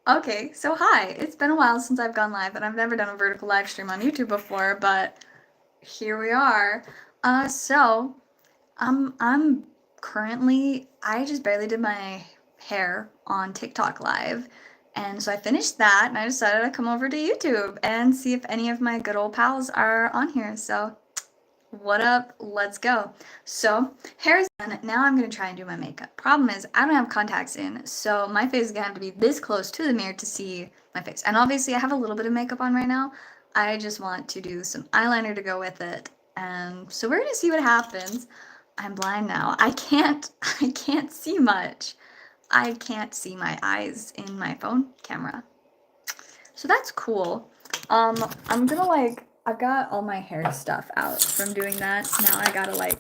Okay, so hi. It's been a while since I've gone live, and I've never done a vertical live stream on YouTube before, but here we are. So I'm currently I just barely did my hair on TikTok live, and so I finished that, and I decided to come over to YouTube and see if any of my good old pals are on here. So what up? Let's go. So, hair's done. Now I'm gonna try and do my makeup. Problem is, I don't have contacts in, so my face is gonna have to be this close to the mirror to see my face. And obviously, I have a little bit of makeup on right now. I just want to do some eyeliner to go with it. And so we're gonna see what happens. I'm blind now. I can't see much. I can't see my eyes in my phone camera. So that's cool. I'm gonna I've got all my hair stuff out from doing that. Now I gotta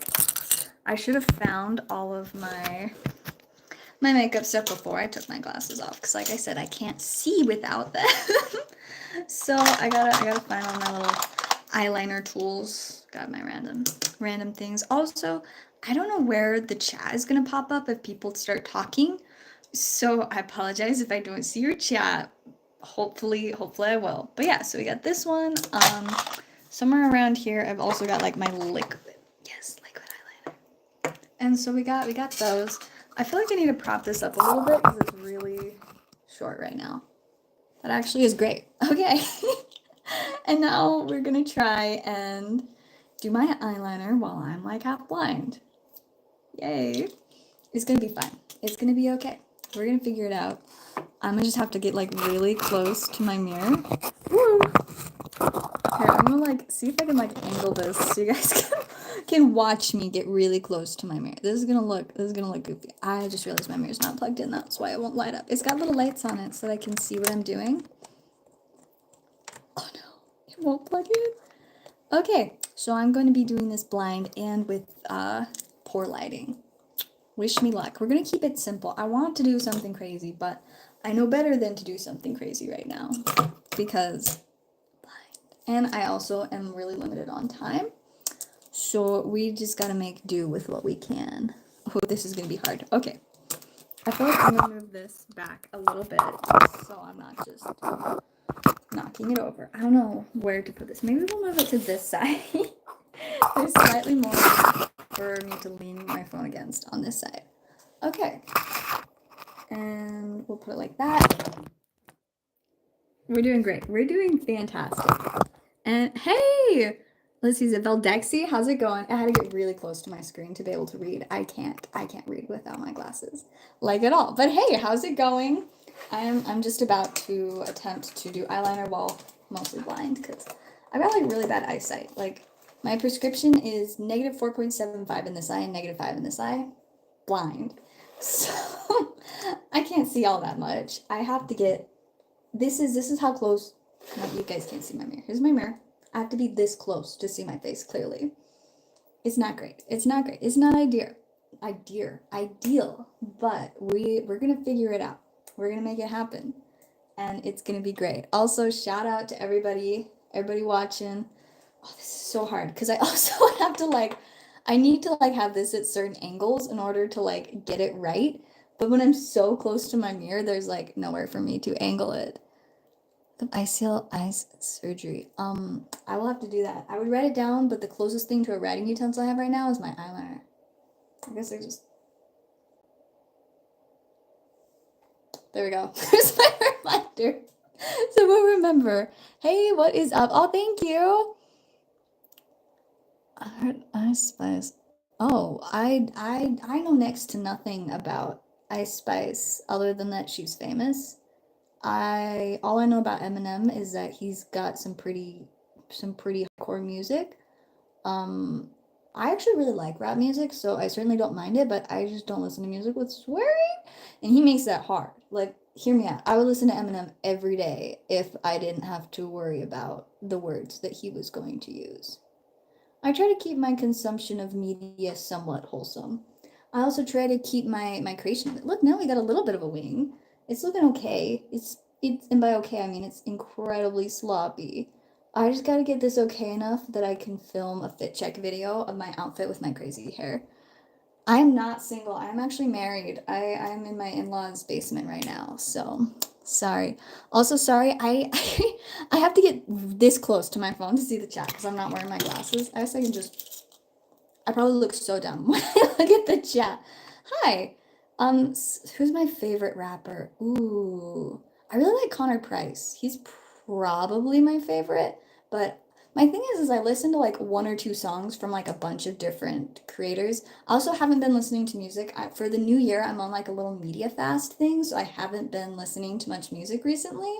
I should have found all of my makeup stuff before I took my glasses off because like I said, I can't see without them. So I gotta find all my little eyeliner tools. Got my random things. Also, I don't know where the chat is gonna pop up if people start talking. So I apologize if I don't see your chat. Hopefully I will. But yeah, so we got this one. Somewhere around here I've also got like my liquid. Yes, liquid eyeliner. And so we got those. I feel like I need to prop this up a little bit because it's really short right now. That actually is great. Okay. And now we're gonna try and do my eyeliner while I'm like half blind. Yay. It's gonna be fine. It's gonna be okay. We're gonna figure it out. I'm gonna just have to get like really close to my mirror. Woo! Here, I'm gonna like see if I can like angle this so you guys can watch me get really close to my mirror. This is gonna look goofy. I just realized my mirror's not plugged in. That's why it won't light up. It's got little lights on it so that I can see what I'm doing. Oh no, it won't plug in. Okay, so I'm going to be doing this blind and with poor lighting. Wish me luck. We're gonna keep it simple. I want to do something crazy, but I know better than to do something crazy right now because blind. And I also am really limited on time. So we just gotta make do with what we can. Oh, this is gonna be hard. Okay. I feel like I'm gonna move this back a little bit so I'm not just knocking it over. I don't know where to put this. Maybe we'll move it to this side. There's slightly more for me to lean my phone against on this side. Okay. And we'll put it like that. We're doing great. We're doing fantastic. And hey, let's see, is it Veldexy? How's it going? I had to get really close to my screen to be able to read. I can't read without my glasses, like at all. But hey, how's it going? I'm just about to attempt to do eyeliner while mostly blind because I've got like really bad eyesight. Like my prescription is negative 4.75 in this eye and negative 5 in this eye. Blind. So I can't see all that much. I have to get this is how close. No, you guys can't see my mirror. Here's my mirror. I have to be this close to see my face clearly. It's not great. It's not great. It's not ideal. But we're gonna figure it out. We're gonna make it happen, and it's gonna be great. Also, shout out to everybody watching. Oh, this is so hard because I also have to I need to have this at certain angles in order to get it right. But when I'm so close to my mirror, there's nowhere for me to angle it. ICL eyes surgery. I will have to do that. I would write it down, but the closest thing to a writing utensil I have right now is my eyeliner. I guess I just. There we go. There's my reminder. So we'll remember. Hey, what is up? Oh, thank you. Ice Spice. Oh, I know next to nothing about Ice Spice other than that she's famous. All I know about Eminem is that he's got some pretty hardcore music. Um, I actually really like rap music, so I certainly don't mind it, but I just don't listen to music with swearing, and he makes that hard. Like, hear me out. I would listen to Eminem every day if I didn't have to worry about the words that he was going to use. I try to keep my consumption of media somewhat wholesome. I also try to keep my creation of it. Look, now we got a little bit of a wing. It's looking okay. It's and by okay I mean it's incredibly sloppy. I just gotta get this okay enough that I can film a fit check video of my outfit with my crazy hair. I'm not single. I'm actually married. I'm in my in-laws' basement right now, so Sorry. Also, sorry, I have to get this close to my phone to see the chat because I'm not wearing my glasses. I guess I can just. I probably look so dumb when I look at the chat. Hi. Who's my favorite rapper? Ooh, I really like Connor Price. He's probably my favorite, but my thing is I listen to like one or two songs from like a bunch of different creators. I also haven't been listening to music. For the new year, I'm on like a little media fast thing, so I haven't been listening to much music recently,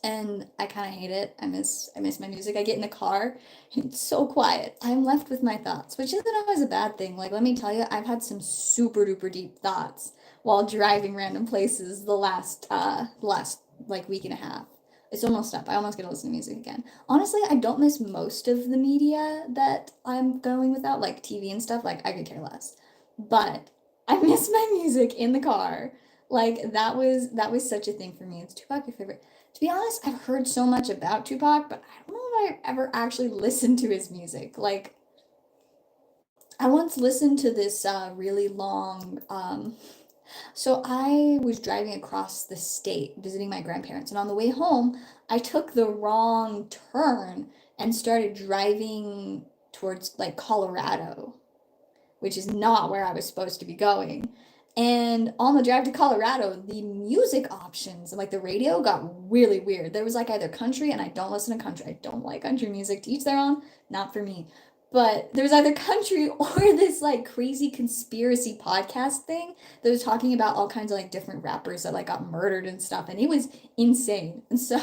and I kind of hate it. I miss my music. I get in the car and it's so quiet. I'm left with my thoughts, which isn't always a bad thing. Like let me tell you, I've had some super duper deep thoughts while driving random places the last like week and a half. It's almost up. I almost get to listen to music again. Honestly, I don't miss most of the media that I'm going without, like TV and stuff. Like I could care less. But I miss my music in the car. Like that was such a thing for me. It's Tupac your favorite? To be honest, I've heard so much about Tupac, but I don't know if I've ever actually listened to his music. Like, I once listened to this really long. So I was driving across the state visiting my grandparents, and on the way home, I took the wrong turn and started driving towards like Colorado, which is not where I was supposed to be going. And on the drive to Colorado, the music options, like the radio, got really weird. There was like either country, and I don't listen to country. I don't like country music. To each their own, not for me. But there was either country or this like crazy conspiracy podcast thing that was talking about all kinds of like different rappers that like got murdered and stuff. And it was insane. And so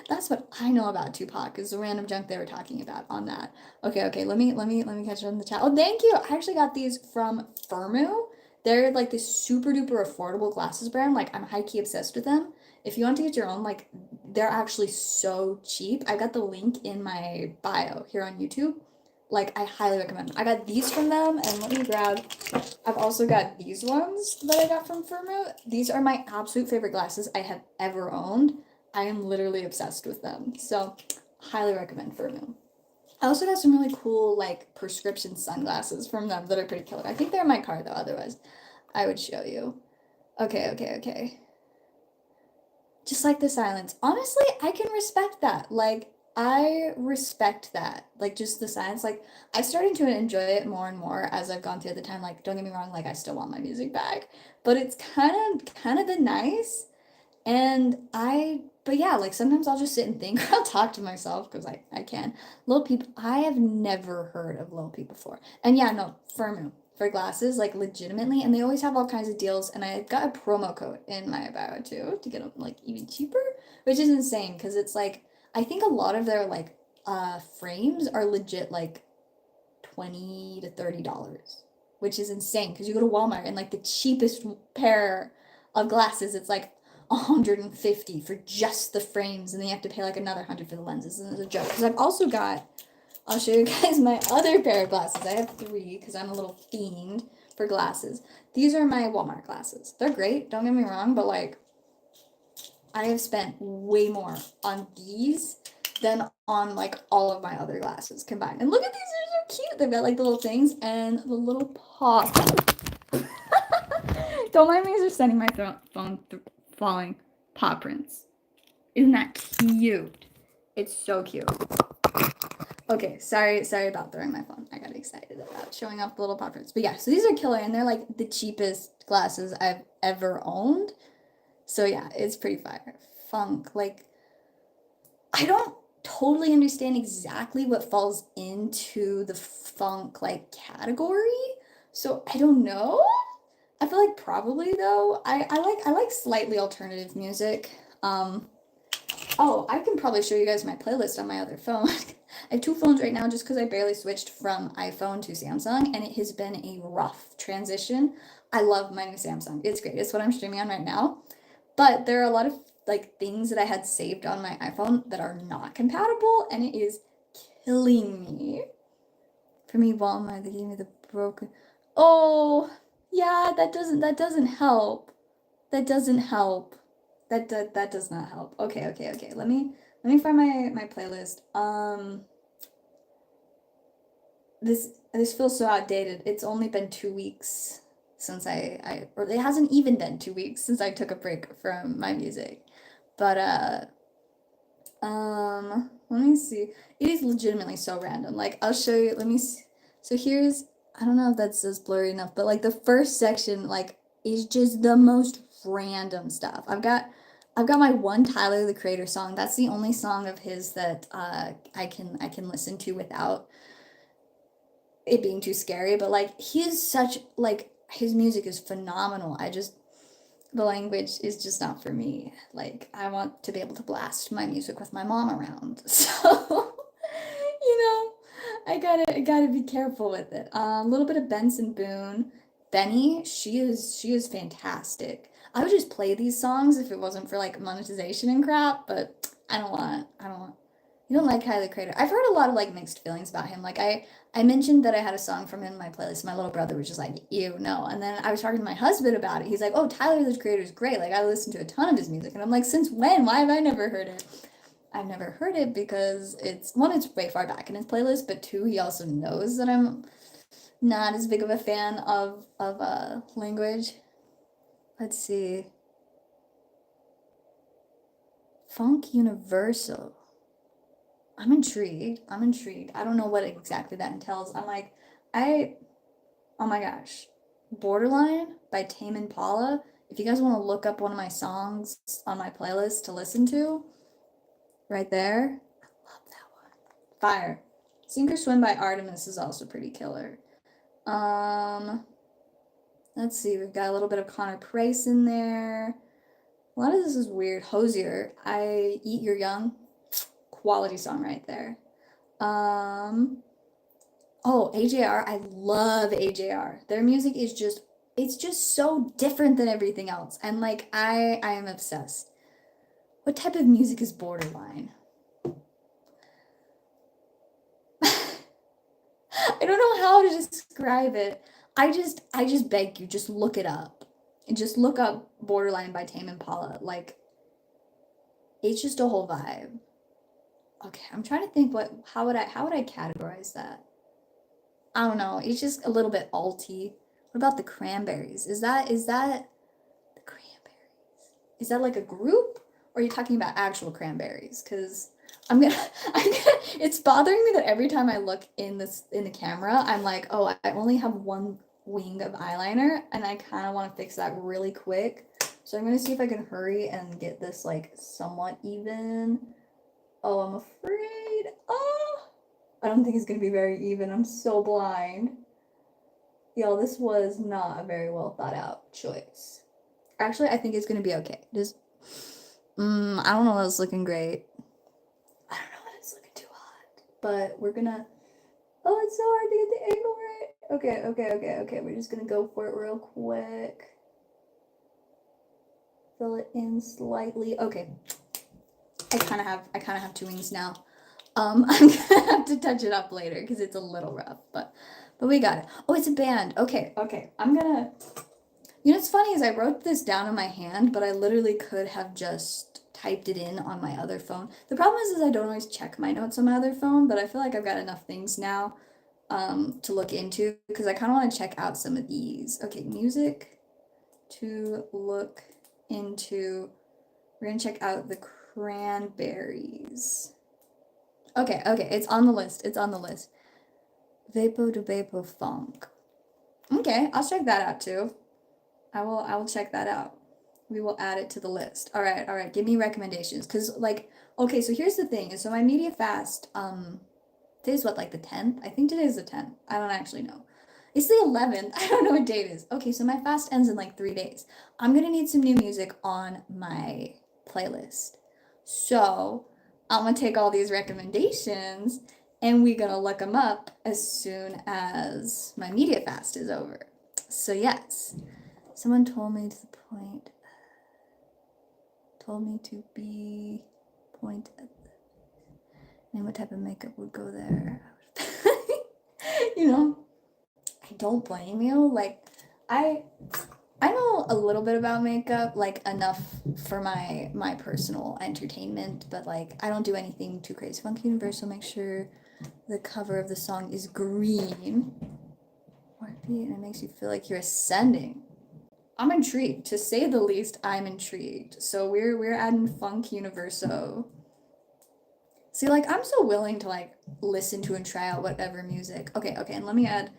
that's what I know about Tupac is the random junk they were talking about on that. Okay, okay, let me catch up in the chat. Oh, thank you. I actually got these from Firmu. They're like this super duper affordable glasses brand. Like I'm high key obsessed with them. If you want to get your own, like they're actually so cheap. I got the link in my bio here on YouTube. Like I highly recommend them. I got these from them, and let me grab. I've also got these ones that I got from Firmu. These are my absolute favorite glasses I have ever owned. I am literally obsessed with them. So, highly recommend Firmu. I also got some really cool like prescription sunglasses from them that are pretty killer. I think they're in my car though, otherwise I would show you. Okay, okay, okay. Just like the silence. Honestly, I can respect that. Like I respect that. Like just the silence. Like I've started to enjoy it more and more as I've gone through the time. Like don't get me wrong, like I still want my music back, but it's kind of been nice. But yeah, like sometimes I'll just sit and think, or I'll talk to myself because I can. Lil Peep, I have never heard of Lil Peep before. And yeah, no, Firmu for glasses, like legitimately. And they always have all kinds of deals. And I got a promo code in my bio too to get them like even cheaper, which is insane because it's like, I think a lot of their like frames are legit like 20 to $30, which is insane because you go to Walmart and like the cheapest pair of glasses, it's like 150 for just the frames, and then you have to pay like another 100 for the lenses, and it's a joke. Because I've also got, I'll show you guys my other pair of glasses. I have three because I'm a little fiend for glasses. These are my Walmart glasses. They're great, don't get me wrong, but like I have spent way more on these than on like all of my other glasses combined. And look at these, they're so cute. They've got like the little things and the little pop. Don't mind me just sending my phone falling paw prints. Isn't that cute? It's so cute. Okay, sorry about throwing my phone. I got excited about showing off the little paw prints. But yeah, so these are killer and they're like the cheapest glasses I've ever owned. So yeah, it's pretty fire. Funk, like I don't totally understand exactly what falls into the funk like category. So I don't know. I feel like probably though. I like slightly alternative music. Oh, I can probably show you guys my playlist on my other phone. I have two phones right now just because I barely switched from iPhone to Samsung, and it has been a rough transition. I love my new Samsung. It's great. It's what I'm streaming on right now. But there are a lot of like things that I had saved on my iPhone that are not compatible, and it is killing me. For me, Walmart, they gave me the broken. Oh, yeah, that doesn't help. That doesn't help. That does not help. Okay, okay, okay. Let me find my playlist. This feels so outdated. It's only been 2 weeks since or it hasn't even been 2 weeks since I took a break from my music. But let me see. It is legitimately so random. Like I'll show you. Let me see. So here's, I don't know if that's just blurry enough, but like the first section like is just the most random stuff. I've got my one Tyler the Creator song. That's the only song of his that I can listen to without it being too scary. But like he's such like his music is phenomenal. The language is just not for me. Like I want to be able to blast my music with my mom around. So, you know, I gotta be careful with it. A little bit of Benson Boone. Benny, she is fantastic. I would just play these songs if it wasn't for like monetization and crap, but I don't want. You don't like Tyler the Creator. I've heard a lot of like mixed feelings about him. Like I mentioned that I had a song from him in my playlist. My little brother was just like, ew, no. And then I was talking to my husband about it. He's like, oh, Tyler the Creator is great. Like I listen to a ton of his music. And I'm like, since when? Why have I never heard it? I've never heard it because it's one, it's way far back in his playlist, but two, he also knows that I'm not as big of a fan of language. Let's see. Funk Universal. I'm intrigued. I'm intrigued. I don't know what exactly that entails. I'm like, I oh my gosh. Borderline by Tame Impala. If you guys want to look up one of my songs on my playlist to listen to, right there. I love that one. Fire. Sink or Swim by Artemis is also pretty killer. Um, let's see, we've got a little bit of Connor Price in there. A lot of this is weird. Hosier, I Eat Your Young. Quality song right there. Oh, AJR, I love AJR. Their music is just it's just so different than everything else. And like I am obsessed. What type of music is borderline? I don't know how to describe it. I just beg you, just look it up. And just look up Borderline by Tame Impala. Like it's just a whole vibe. Okay, I'm trying to think how would I categorize that? I don't know. It's just a little bit alty. What about the Cranberries? Is that the Cranberries? Is that like a group? Or are you talking about actual cranberries? Because I'm gonna, it's bothering me that every time I look in the camera, I'm like, oh, I only have one wing of eyeliner, and I kind of want to fix that really quick. So I'm gonna see if I can hurry and get this like somewhat even. Oh, I'm afraid. Oh, I don't think it's gonna be very even. I'm so blind. Yo, this was not a very well thought out choice. Actually, I think it's gonna be okay. Just, I don't know that it's looking great. I don't know that it's looking too hot. But we're gonna. Oh, it's so hard to get the angle right. Okay. We're just gonna go for it real quick. Fill it in slightly. Okay. I kind of have two wings now. I'm gonna have to touch it up later because it's a little rough, but we got it. Oh, it's a band. Okay. I'm gonna. You know, what's funny is I wrote this down in my hand, but I literally could have just typed it in on my other phone. The problem is I don't always check my notes on my other phone, but I feel like I've got enough things now to look into because I kind of want to check out some of these. Okay, music to look into. We're gonna check out the Cranberries. Okay, it's on the list. It's on the list. Vapo de Vapo Funk. Okay, I'll check that out too. I will check that out. We will add it to the list. All right. Give me recommendations. Cause like, okay, so here's the thing. So my media fast, today's what, like the 10th? I think today's the 10th. I don't actually know. It's the 11th. I don't know what date it is. Okay, so my fast ends in like 3 days. I'm gonna need some new music on my playlist. So I'm gonna take all these recommendations and we're gonna look them up as soon as my media fast is over. So yes, someone told me to the point, told me to be point at the, and what type of makeup would go there. You know, I don't blame you. Like, I know a little bit about makeup, like enough for my personal entertainment, but like I don't do anything too crazy. Funk Universal, make sure the cover of the song is green. and it makes you feel like you're ascending. I'm intrigued, to say the least. I'm intrigued. So we're adding Funk Universo. See, like I'm so willing to like listen to and try out whatever music. Okay, and let me add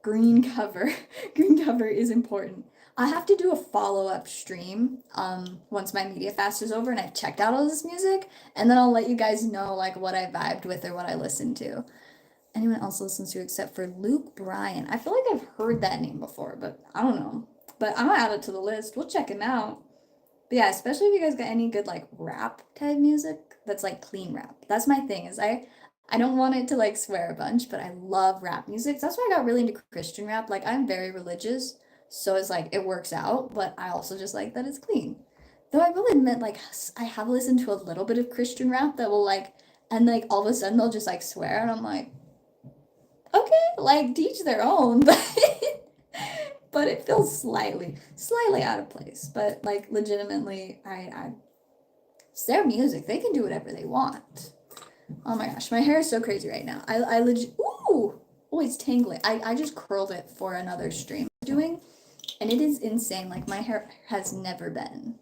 green cover. Green cover is important. I have to do a follow-up stream once my media fast is over and I've checked out all this music, and then I'll let you guys know like what I vibed with or what I listened to. Anyone else listens to except for Luke Bryan. I feel like I've heard that name before, but I don't know. But I'm gonna add it to the list. We'll check him out. But yeah, especially if you guys got any good like rap type music that's like clean rap. That's my thing, is I don't want it to like swear a bunch, but I love rap music. That's why I got really into Christian rap. Like I'm very religious, so it's like it works out, but I also just like that it's clean. Though I will admit, like I have listened to a little bit of Christian rap that will like, and like all of a sudden they'll just like swear, and I'm like, okay, like teach their own, but it feels slightly out of place. But like legitimately, I it's their music. They can do whatever they want. Oh my gosh, my hair is so crazy right now. I legit, ooh, oh, it's tingling. I just curled it for another stream I'm doing, and it is insane. Like my hair has never been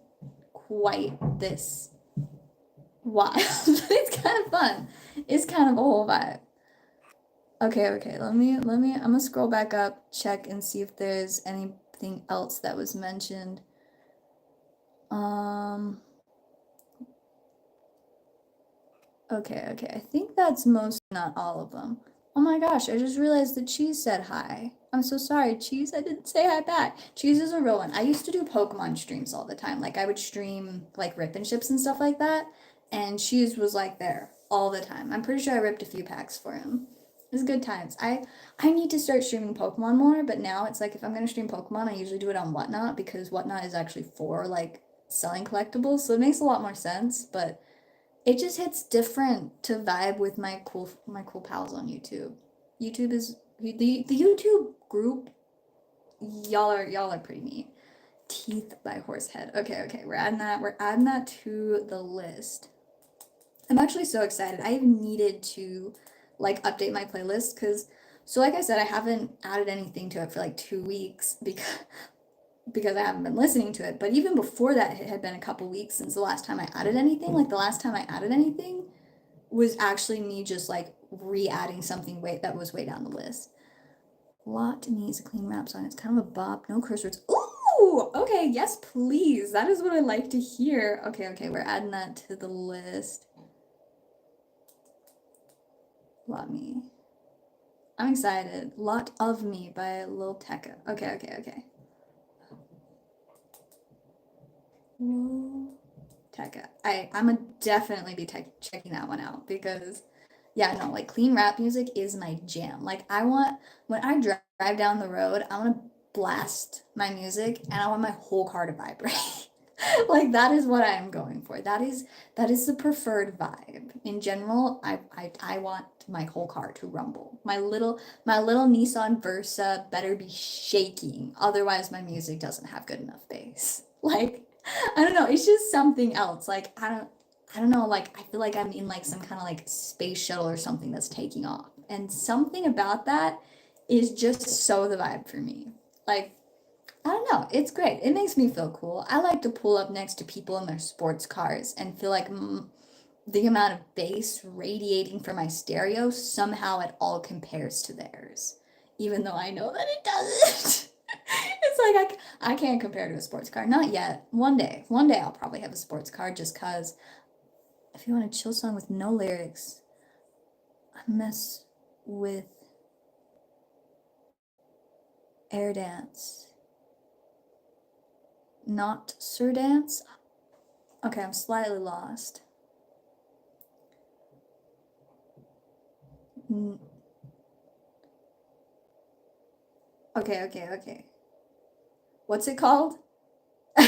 quite this wild. It's kind of fun. It's kind of a whole vibe. Okay, let me, I'm gonna scroll back up, check and see if there's anything else that was mentioned. Okay, I think that's most, not all of them. Oh my gosh, I just realized that Cheese said hi. I'm so sorry, Cheese, I didn't say hi back. Cheese is a real one. I used to do Pokemon streams all the time. Like I would stream like rip and ships and stuff like that, and Cheese was like there all the time. I'm pretty sure I ripped a few packs for him. It was good times. I need to start streaming Pokemon more, but now it's like if I'm gonna stream Pokemon, I usually do it on Whatnot because Whatnot is actually for like selling collectibles, so it makes a lot more sense, but it just hits different to vibe with my cool pals on YouTube. YouTube is the YouTube group. Y'all are pretty neat. Teeth by Horsehead. Okay, we're adding that. We're adding that to the list. I'm actually so excited. I have needed to like update my playlist because, so like I said, I haven't added anything to it for like 2 weeks because I haven't been listening to it. But even before that, it had been a couple weeks since the last time I added anything. Like the last time I added anything was actually me just like re-adding something that was way down the list. Lot needs a clean rap song. It's kind of a bop. No curse words. Ooh, okay, yes, please. That is what I like to hear. Okay, we're adding that to the list. Lot me. I'm excited. Lot of Me by Lil Tecca. Okay. Tecca. I'm gonna definitely be checking that one out because, yeah, no, like clean rap music is my jam. Like when I drive down the road, I want to blast my music and I want my whole car to vibrate. Like that is what I am going for. That is the preferred vibe. In general, I want my whole car to rumble. My little Nissan Versa better be shaking. Otherwise my music doesn't have good enough bass. Like I don't know, it's just something else. Like I don't know, like I feel like I'm in like some kind of like space shuttle or something that's taking off. And something about that is just so the vibe for me. Like I don't know. It's great. It makes me feel cool. I like to pull up next to people in their sports cars and feel like the amount of bass radiating from my stereo somehow it all compares to theirs, even though I know that it doesn't. It's like I can't compare to a sports car. Not yet. One day I'll probably have a sports car just cause if you want a chill song with no lyrics, I mess with Air Dance. Not Sir Dance? Okay, I'm slightly lost. Okay. What's it called? I'm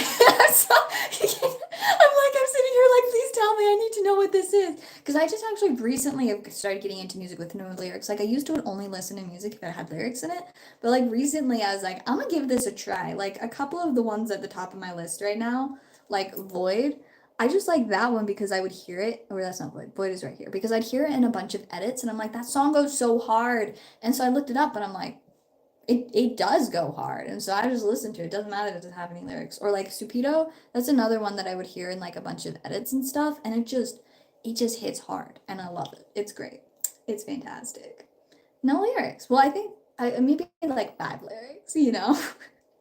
sitting here like, please tell me. I need to know what this is. Because I just actually recently have started getting into music with no lyrics. Like I used to only listen to music if it had lyrics in it. But like recently I was like, I'm gonna give this a try. Like a couple of the ones at the top of my list right now, like Void. I just like that one because I would hear it, or that's not Void. Void is right here. Because I'd hear it in a bunch of edits and I'm like, that song goes so hard. And so I looked it up and I'm like, it does go hard, and so I just listen to it. It doesn't matter if it doesn't have any lyrics. Or like Supido, that's another one that I would hear in like a bunch of edits and stuff, and it just hits hard, and I love it. It's great. It's fantastic. No lyrics. Well, I think maybe like 5 lyrics, you know?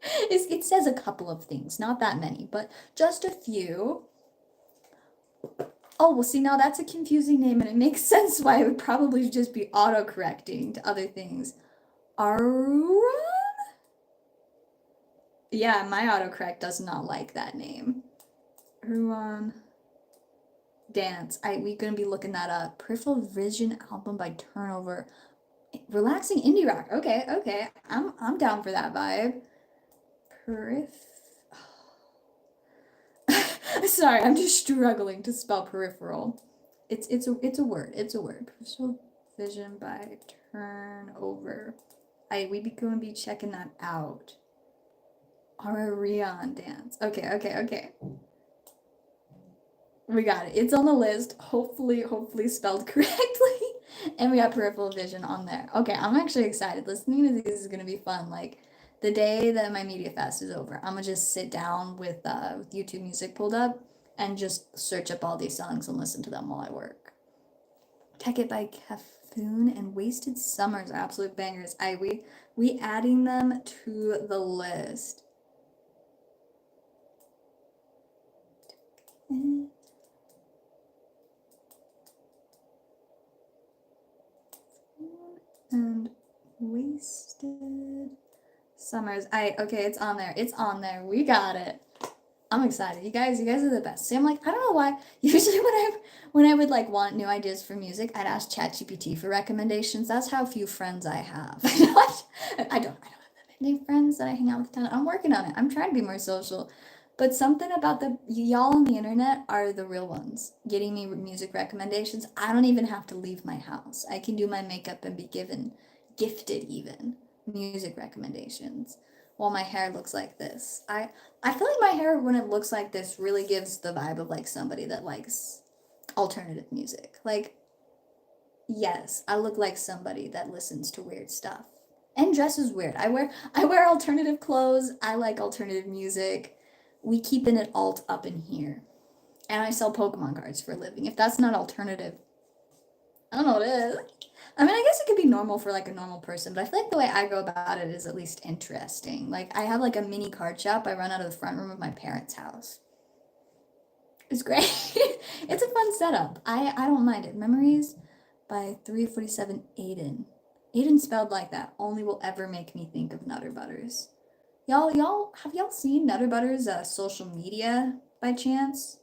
It says a couple of things, not that many, but just a few. Oh, well, see, now that's a confusing name, and it makes sense why it would probably just be auto-correcting to other things. Aruan? Yeah, my autocorrect does not like that name. Aruan Dance. We gonna be looking that up. Peripheral Vision album by Turnover. Relaxing indie rock. Okay, okay. I'm down for that vibe. Sorry, I'm just struggling to spell peripheral. It's a word. It's a word. Peripheral Vision by Turnover. We gonna be checking that out. Arion Dance. Okay, okay, okay. We got it. It's on the list. Hopefully spelled correctly. And we got Peripheral Vision on there. Okay, I'm actually excited. Listening to these is gonna be fun. Like the day that my Media Fest is over, I'm gonna just sit down with YouTube Music pulled up and just search up all these songs and listen to them while I work. Tech It by Cafoon and Wasted Summers are absolute bangers. We adding them to the list. And Wasted Summers. Okay, it's on there. It's on there. We got it. I'm excited. You guys are the best. See, I'm like, I don't know why. Usually when I would like want new ideas for music, I'd ask ChatGPT for recommendations. That's how few friends I have. I don't have that many friends that I hang out with. I'm working on it. I'm trying to be more social. But something about y'all on the internet are the real ones, getting me music recommendations. I don't even have to leave my house. I can do my makeup and be gifted even music recommendations while my hair looks like this. I feel like my hair when it looks like this really gives the vibe of like somebody that likes alternative music. Like, yes, I look like somebody that listens to weird stuff and dresses weird. I wear alternative clothes. I like alternative music. We keeping it alt up in here. And I sell Pokemon cards for a living. If that's not alternative, I don't know what it is. I mean, I guess it could be normal for like a normal person, but I feel like the way I go about it is at least interesting. Like I have like a mini card shop I run out of the front room of my parents' house. It's great. It's a fun setup. I don't mind it. Memories by 347 Aiden. Aiden spelled like that only will ever make me think of Nutter Butters. Have y'all seen Nutter Butters' social media by chance?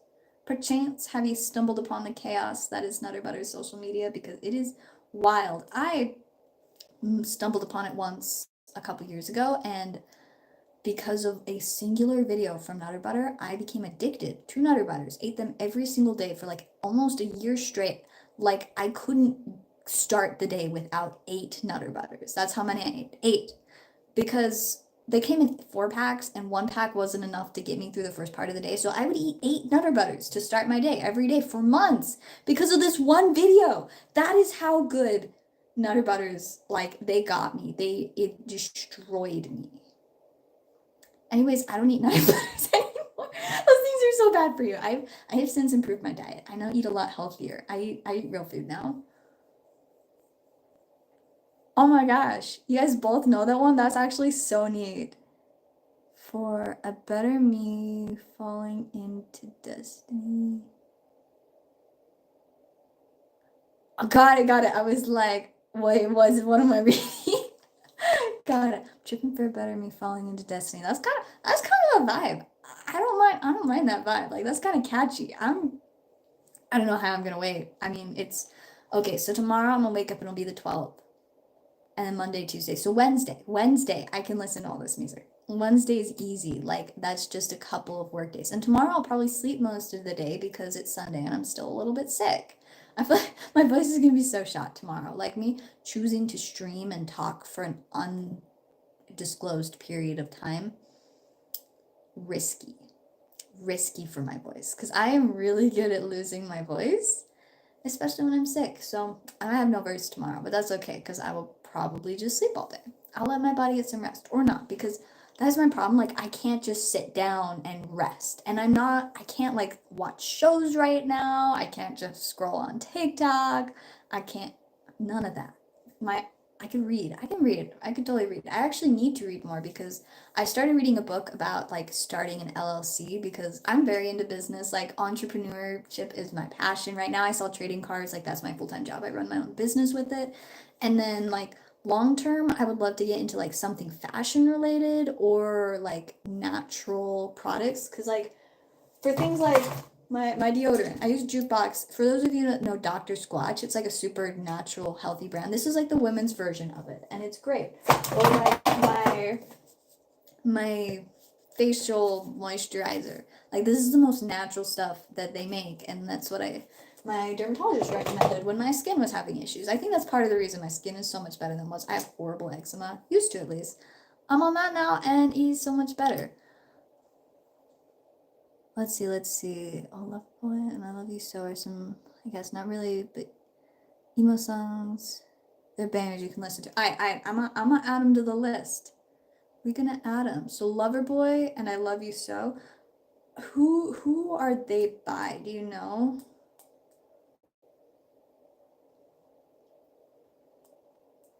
Perchance have you stumbled upon the chaos that is Nutter Butters' social media? Because it is wild. I stumbled upon it once a couple years ago, and because of a singular video from Nutter Butter, I became addicted to Nutter Butters. Ate them every single day for like almost a year straight. Like I couldn't start the day without 8 Nutter Butters. That's how many I ate. 8. Because they came in 4 packs, and 1 pack wasn't enough to get me through the first part of the day. So I would eat 8 Nutter Butters to start my day every day for months because of this one video. That is how good Nutter Butters, like, they got me. It destroyed me. Anyways, I don't eat Nutter Butters anymore. Those things are so bad for you. I have since improved my diet. I now eat a lot healthier. I eat real food now. Oh my gosh, you guys both know that one? That's actually so neat. For a better me falling into destiny. Oh, got it. I was like, wait, what am I reading? Got it. Tripping for a better me falling into destiny. That's kind of a vibe. I don't mind that vibe. Like that's kind of catchy. I don't know how I'm gonna wait. I mean, it's okay. So tomorrow I'm gonna wake up and it'll be the 12th. And then Monday, Tuesday. So Wednesday, I can listen to all this music. Wednesday is easy. Like, that's just a couple of work days. And tomorrow I'll probably sleep most of the day because it's Sunday and I'm still a little bit sick. I feel like my voice is going to be so shot tomorrow. Like, me choosing to stream and talk for an undisclosed period of time, risky. Risky for my voice. Because I am really good at losing my voice, especially when I'm sick. So I have no verse tomorrow, but that's okay because I will probably just sleep all day. I'll let my body get some rest or not, because that's my problem. Like, I can't just sit down and rest. And I can't like watch shows right now. I can't just scroll on TikTok. I can't, none of that. My, I can read. I can read. I can totally read. I actually need to read more because I started reading a book about like starting an LLC because I'm very into business. Like, entrepreneurship is my passion right now. I sell trading cards. Like, that's my full-time job. I run my own business with it. And then like long term, I would love to get into like something fashion related or like natural products. Cause like for things like my deodorant, I use Jukebox. For those of you that know Dr. Squatch, it's like a super natural, healthy brand. This is like the women's version of it, and it's great. Or like my facial moisturizer. Like, this is the most natural stuff that they make, and that's what my dermatologist recommended when my skin was having issues. I think that's part of the reason my skin is so much better than was. I have horrible eczema, used to at least. I'm on that now, and it's so much better. Let's see. Oh, Love Boy and I Love You So are some, I guess, not really, but emo songs. They're bangers you can listen to. I'm gonna add them to the list. We're gonna add them. So Loverboy and I Love You So. Who are they by? Do you know?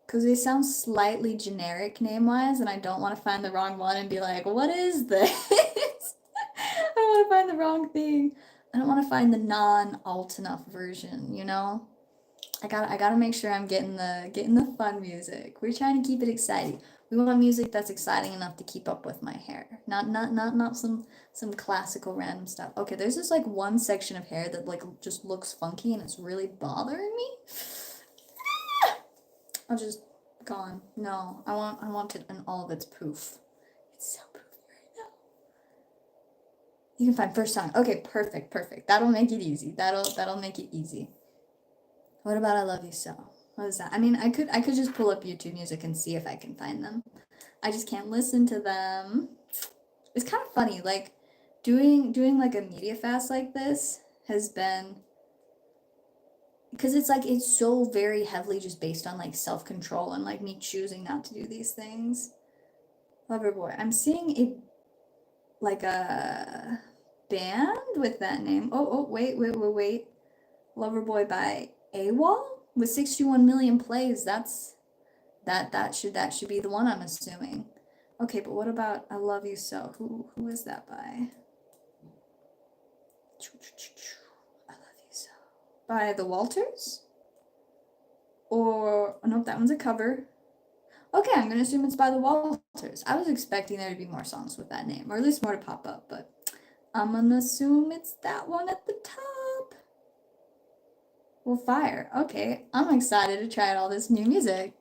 Because they sound slightly generic name-wise, and I don't want to find the wrong one and be like, what is this? I don't want to find the wrong thing. I don't want to find the non-alt enough version, you know? I gotta make sure I'm getting the fun music. We're trying to keep it exciting. We want music that's exciting enough to keep up with my hair. Not some classical random stuff. Okay, there's this like one section of hair that like just looks funky and it's really bothering me. I'll just gone. No, I want it in all of its poof. It's so poofy right now. You can find first song. Okay, perfect. That'll make it easy. That'll make it easy. What about I Love You So? What is that? I mean, I could just pull up YouTube Music and see if I can find them. I just can't listen to them. It's kind of funny, like doing like a media fast like this has been, because it's like it's so very heavily just based on like self-control and like me choosing not to do these things. Loverboy. I'm seeing a band with that name. Oh, wait. Loverboy by AWOL with 61 million plays. That should be the one, I'm assuming. Okay, but what about I Love You So? Who is that by? I Love You So. By the Walters? Or, oh, nope, that one's a cover. Okay, I'm gonna assume it's by the Walters. I was expecting there to be more songs with that name, or at least more to pop up, but I'm gonna assume it's that one at the top. Well, fire. Okay, I'm excited to try out all this new music.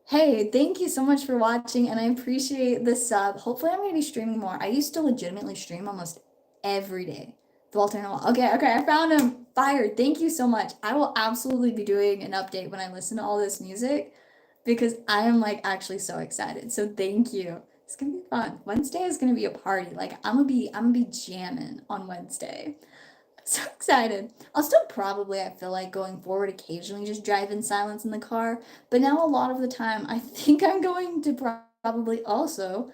Hey, thank you so much for watching, and I appreciate the sub. Hopefully, I'm going to be streaming more. I used to legitimately stream almost every day. The Walter Noel. Okay, I found him. Fire. Thank you so much. I will absolutely be doing an update when I listen to all this music because I am like actually so excited. So thank you. It's gonna be fun. Wednesday is gonna be a party. Like I'm gonna be jamming on Wednesday. So excited. I'll still probably, I feel like, going forward, occasionally just drive in silence in the car. But now a lot of the time, I think I'm going to probably also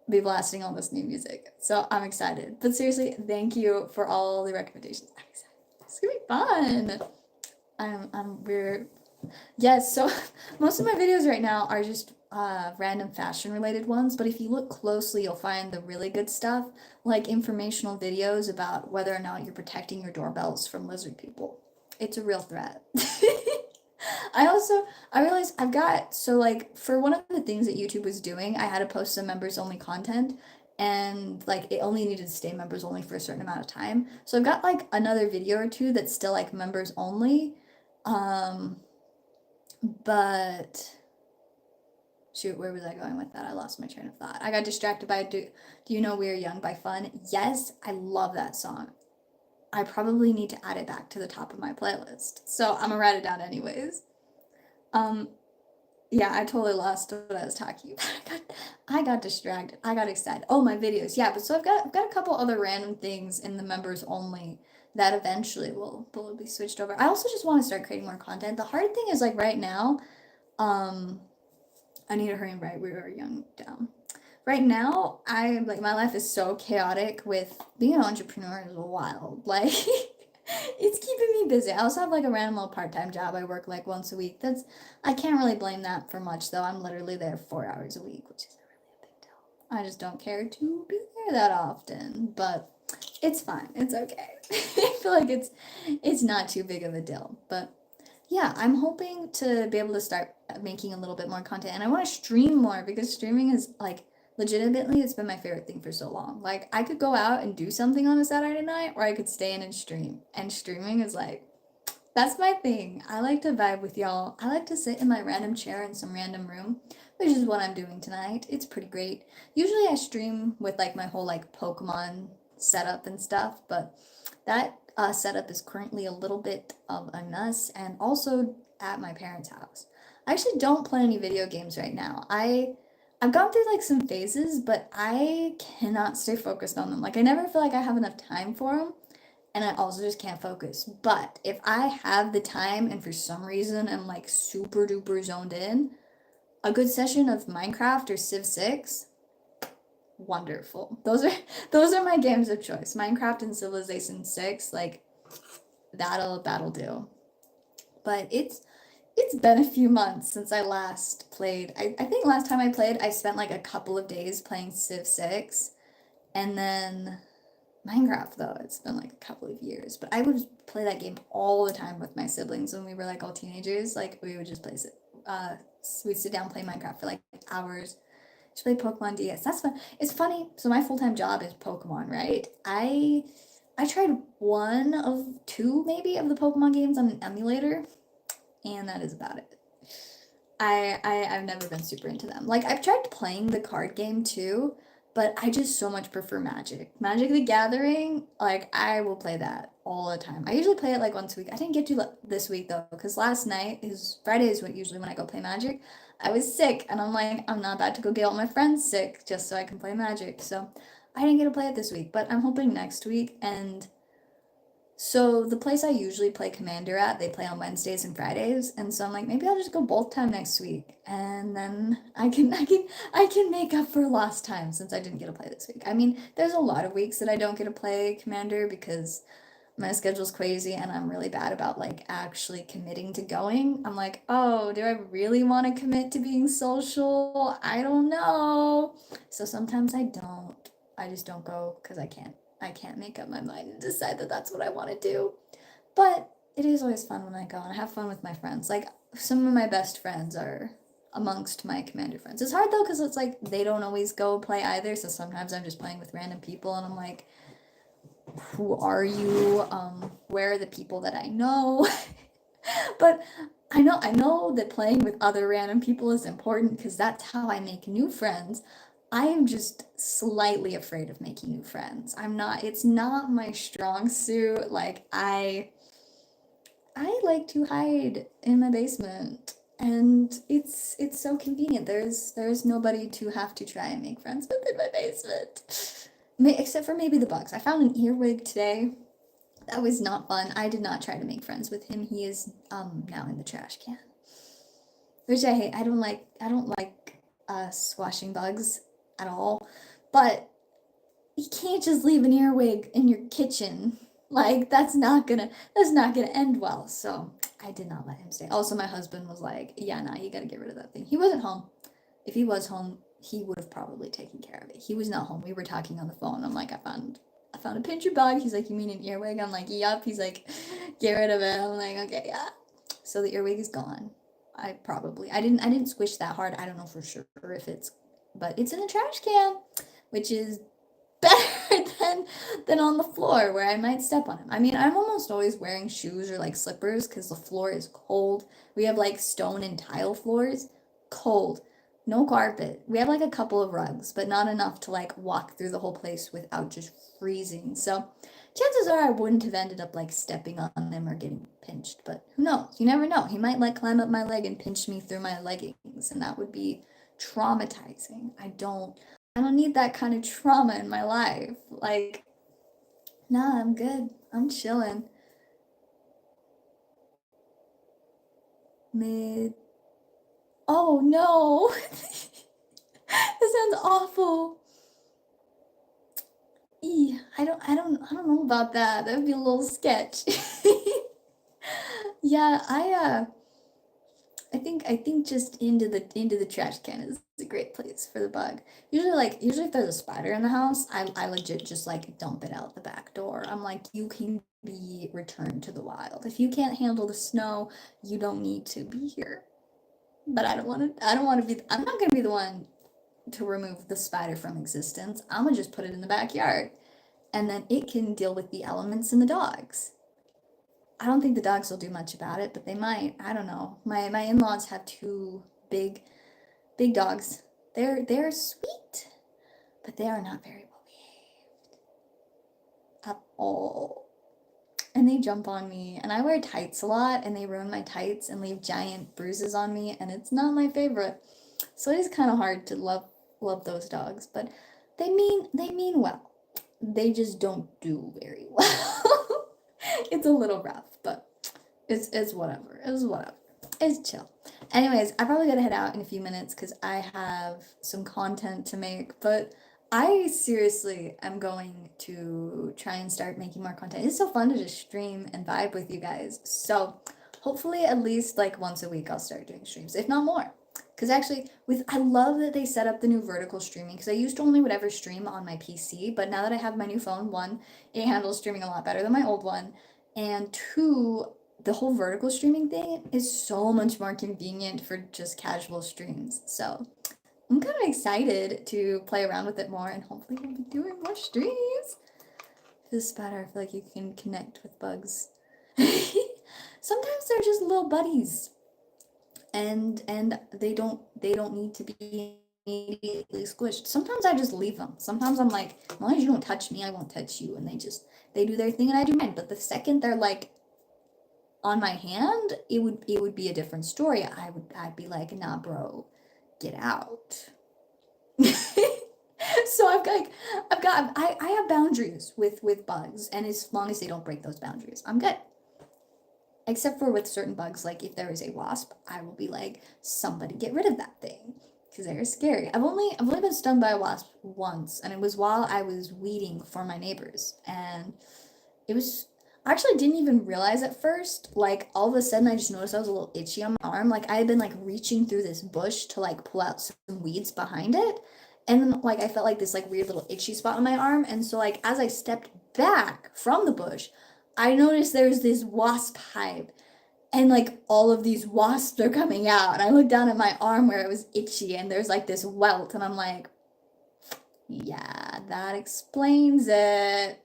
be blasting all this new music. So I'm excited. But seriously, thank you for all the recommendations. I'm excited. It's gonna be fun. We're Yes, so most of my videos right now are just random fashion related ones, but if you look closely, you'll find the really good stuff, like informational videos about whether or not you're protecting your doorbells from lizard people. It's a real threat. I realized so like for one of the things that YouTube was doing, I had to post some members only content and like it only needed to stay members only for a certain amount of time. So I've got like another video or two that's still like members only. But shoot, where was I going with that? I lost my train of thought. I got distracted by Do You Know We're Young by Fun? Yes, I love that song. I probably need to add it back to the top of my playlist. So I'm gonna write it down anyways. Yeah, I totally lost what I was talking about. I got distracted. I got excited. Oh, my videos. Yeah, but so I've got a couple other random things in the members only that eventually will be switched over. I also just want to start creating more content. The hard thing is like right now, Um, I need to hurry and write. We are young down. Right now, I like my life is so chaotic with being an entrepreneur is wild. Like it's keeping me busy. I also have like a random little part-time job. I work like once a week. That's I can't really blame that for much though. I'm literally there 4 hours a week, which isn't really a big deal. I just don't care to be there that often, but it's fine. It's okay. I feel like it's not too big of a deal, but yeah, I'm hoping to be able to start making a little bit more content and I want to stream more because streaming is like legitimately it's been my favorite thing for so long. Like I could go out and do something on a Saturday night or I could stay in and stream. And streaming is like that's my thing. I like to vibe with y'all. I like to sit in my random chair in some random room, which is what I'm doing tonight. It's pretty great. Usually I stream with like my whole like Pokemon setup and stuff, but that setup is currently a little bit of a mess and also at my parents' house. I actually don't play any video games right now. I've gone through like some phases, but I cannot stay focused on them. Like I never feel like I have enough time for them and I also just can't focus. But if I have the time and for some reason I'm like super duper zoned in, a good session of Minecraft or Civ 6, wonderful. Those are my games of choice. Minecraft and Civilization 6, like that'll do. But it's been a few months since I last played. I think last time I played, I spent like a couple of days playing Civ 6 and then Minecraft though, it's been like a couple of years, but I would play that game all the time with my siblings when we were like all teenagers. Like we would just play it. Uh, we'd sit down and play Minecraft for like hours. Just play Pokemon DS. That's fun. It's funny. So my full time job is Pokemon, right? I tried one of two maybe of the Pokemon games on an emulator, and that is about it. I've never been super into them. Like I've tried playing the card game too, but I just so much prefer Magic. Magic the Gathering, like I will play that all the time. I usually play it like once a week. I didn't get to this week though, because last night is Friday is what usually when I go play Magic. I was sick and I'm like, I'm not about to go get all my friends sick just so I can play Magic. So I didn't get to play it this week, but I'm hoping next week and so the place I usually play Commander at, they play on Wednesdays and Fridays, and so I'm like, maybe I'll just go both time next week, and then I can make up for lost time since I didn't get to play this week. I mean, there's a lot of weeks that I don't get to play Commander because my schedule's crazy and I'm really bad about like actually committing to going. I'm like, oh, do I really want to commit to being social? I don't know. So sometimes I don't. I just don't go because I can't make up my mind and decide that that's what I want to do. But it is always fun when I go and I have fun with my friends. Like some of my best friends are amongst my commander friends. It's hard though because it's like they don't always go play either. So sometimes I'm just playing with random people and I'm like, who are you? Where are the people that I know? But I know that playing with other random people is important because that's how I make new friends. I am just slightly afraid of making new friends. It's not my strong suit. Like I like to hide in my basement and it's so convenient. There's nobody to have to try and make friends with in my basement. Except for maybe the bugs. I found an earwig today. That was not fun. I did not try to make friends with him. He is now in the trash can. Which I hate. I don't like squashing bugs at all. But you can't just leave an earwig in your kitchen. Like that's not gonna end well. So I did not let him stay. Also, my husband was like, "Yeah, nah, you gotta get rid of that thing." He wasn't home. If he was home, he would have probably taken care of it. He was not home. We were talking on the phone. I'm like, I found a pincher bug. He's like, you mean an earwig? I'm like, yup. He's like, get rid of it. I'm like, okay, yeah. So the earwig is gone. I didn't squish that hard. I don't know for sure if it's, but it's in the trash can, which is better than on the floor where I might step on him. I mean, I'm almost always wearing shoes or like slippers because the floor is cold. We have like stone and tile floors, cold. No carpet. We have like a couple of rugs, but not enough to like walk through the whole place without just freezing. So chances are I wouldn't have ended up like stepping on them or getting pinched, but who knows? You never know. He might like climb up my leg and pinch me through my leggings, and that would be traumatizing. I don't need that kind of trauma in my life. Like, nah, I'm good. I'm chilling. Mid Oh no. That sounds awful. I don't know about that. That would be a little sketch. Yeah, I think just into the trash can is a great place for the bug. Usually if there's a spider in the house, I legit just like dump it out the back door. I'm like, you can be returned to the wild. If you can't handle the snow, you don't need to be here. But I don't want to be I'm not going to be the one to remove the spider from existence. I'm going to just put it in the backyard and then it can deal with the elements and the dogs. I don't think the dogs will do much about it, but they might. I don't know. My in-laws have two big big dogs. They're sweet, but they are not very well behaved at all. And they jump on me, and I wear tights a lot, and they ruin my tights and leave giant bruises on me, and it's not my favorite. So it is kind of hard to love those dogs, but they mean well. They just don't do very well. It's a little rough, but it's whatever. It's whatever. It's chill. Anyways, I probably gotta head out in a few minutes because I have some content to make, but I seriously am going to try and start making more content. It's so fun to just stream and vibe with you guys. So hopefully at least like once a week I'll start doing streams, if not more. Because actually, I love that they set up the new vertical streaming. Because I used to only would ever stream on my PC, but now that I have my new phone, one, it handles streaming a lot better than my old one, and two, the whole vertical streaming thing is so much more convenient for just casual streams. So I'm kind of excited to play around with it more, and hopefully we'll be doing more streams. This better. I feel like you can connect with bugs. Sometimes they're just little buddies, and they don't need to be immediately squished. Sometimes I just leave them. Sometimes I'm like, as long as you don't touch me, I won't touch you, and they do their thing and I do mine. But the second they're like on my hand, it would be a different story. I'd be like, nah, bro, get out. So I have boundaries with bugs, and as long as they don't break those boundaries, I'm good. Except for with certain bugs, like if there is a wasp, I will be like, somebody get rid of that thing because they're scary. I've only been stung by a wasp once, and it was while I was weeding for my neighbors, and it was I actually didn't even realize at first. Like all of a sudden, I just noticed I was a little itchy on my arm. Like I had been like reaching through this bush to like pull out some weeds behind it, and then like I felt like this like weird little itchy spot on my arm. And so like as I stepped back from the bush, I noticed there's this wasp hive, and like all of these wasps are coming out. And I looked down at my arm where it was itchy, and there's like this welt, and I'm like, yeah, that explains it.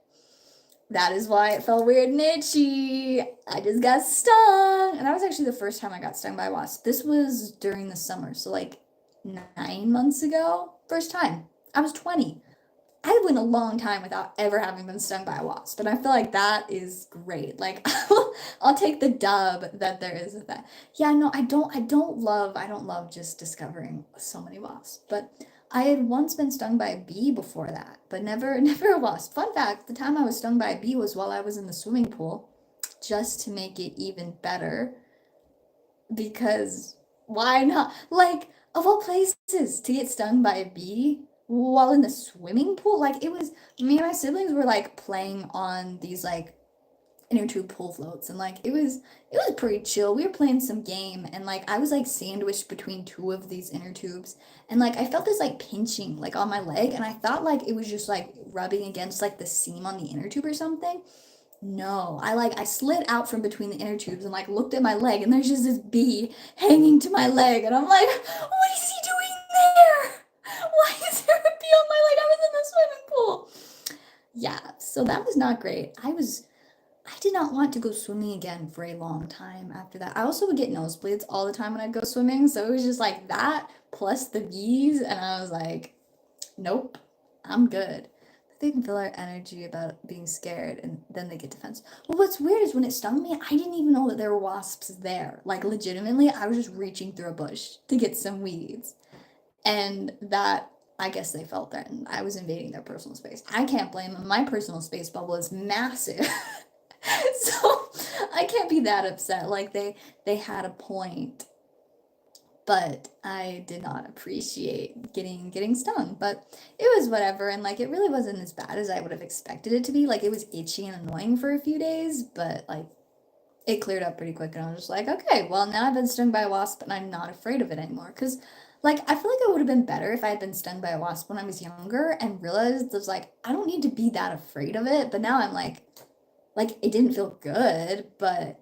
That is why it felt weird and itchy. I just got stung. And that was actually the first time I got stung by a wasp. This was during the summer, so like 9 months ago. First time. I was 20. I went a long time without ever having been stung by a wasp, and I feel like that is great. Like I'll take the dub that there is with that. Yeah, no, I don't love just discovering so many wasps, but I had once been stung by a bee before that, but never never a wasp. Fun fact, the time I was stung by a bee was while I was in the swimming pool, just to make it even better, because why not? Like, of all places to get stung by a bee while in the swimming pool, like it was me and my siblings were like playing on these like inner tube pool floats, and like it was pretty chill. We were playing some game, and like I was like sandwiched between two of these inner tubes, and like I felt this like pinching like on my leg, and I thought like it was just like rubbing against like the seam on the inner tube or something. No, I slid out from between the inner tubes and like looked at my leg, and there's just this bee hanging to my leg, and I'm like, what is he doing there? Why is there a bee on my leg? I was in the swimming pool. Yeah, so that was not great. I did not want to go swimming again for a long time after that. I also would get nosebleeds all the time when I'd go swimming, so it was just like that plus the bees, and I was like, nope, I'm good. They can feel our energy about being scared, and then they get defensive. Well, what's weird is when it stung me, I didn't even know that there were wasps there. Like, legitimately, I was just reaching through a bush to get some weeds. And that, I guess they felt threatened. I was invading their personal space. I can't blame them. My personal space bubble is massive. So I can't be that upset. Like, they had a point. but I did not appreciate getting stung. But it was whatever, and like it really wasn't as bad as I would have expected it to be. Like it was itchy and annoying for a few days, but like it cleared up pretty quick, and I was just like, okay, well now I've been stung by a wasp and I'm not afraid of it anymore. Because like I feel like it would have been better if I had been stung by a wasp when I was younger and realized there's like I don't need to be that afraid of it. But now I'm like it didn't feel good, but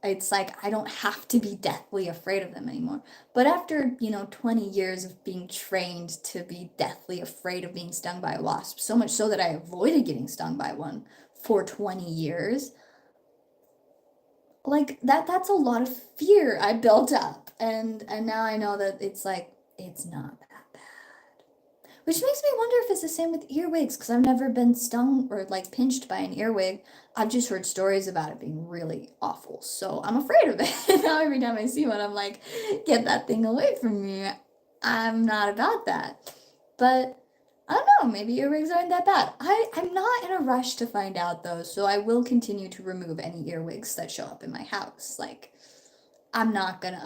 it's like I don't have to be deathly afraid of them anymore. But after, 20 years of being trained to be deathly afraid of being stung by a wasp, so much so that I avoided getting stung by one for 20 years, like that's a lot of fear I built up. And now I know that it's like it's not that bad. Which makes me wonder if it's the same with earwigs, because I've never been stung or like pinched by an earwig. I've just heard stories about it being really awful. So I'm afraid of it. Now every time I see one, I'm like, get that thing away from me. I'm not about that. But I don't know, maybe earwigs aren't that bad. I'm not in a rush to find out though, so I will continue to remove any earwigs that show up in my house. Like I'm not gonna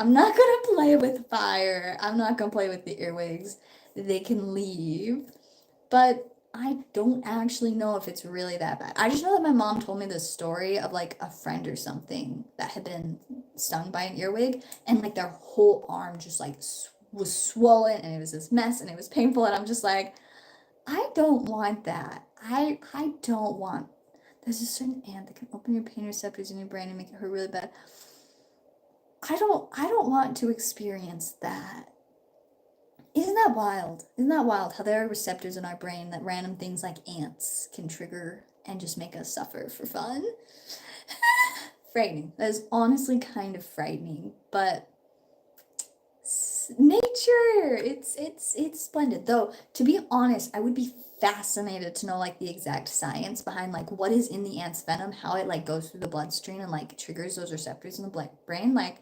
play with fire. I'm not gonna play with the earwigs. They can leave. But I don't actually know if it's really that bad. I just know that my mom told me this story of like a friend or something that had been stung by an earwig, and like their whole arm just like was swollen, and it was this mess, and it was painful, and I'm just like, I don't want that. I don't want. There's a certain ant that can open your pain receptors in your brain and make it hurt really bad. I don't want to experience that. Isn't that wild? Isn't that wild how there are receptors in our brain that random things like ants can trigger and just make us suffer for fun? Frightening. That is honestly kind of frightening, but nature, it's splendid. Though, to be honest, I would be fascinated to know like the exact science behind like what is in the ant's venom, how it like goes through the bloodstream and like triggers those receptors in the brain. Like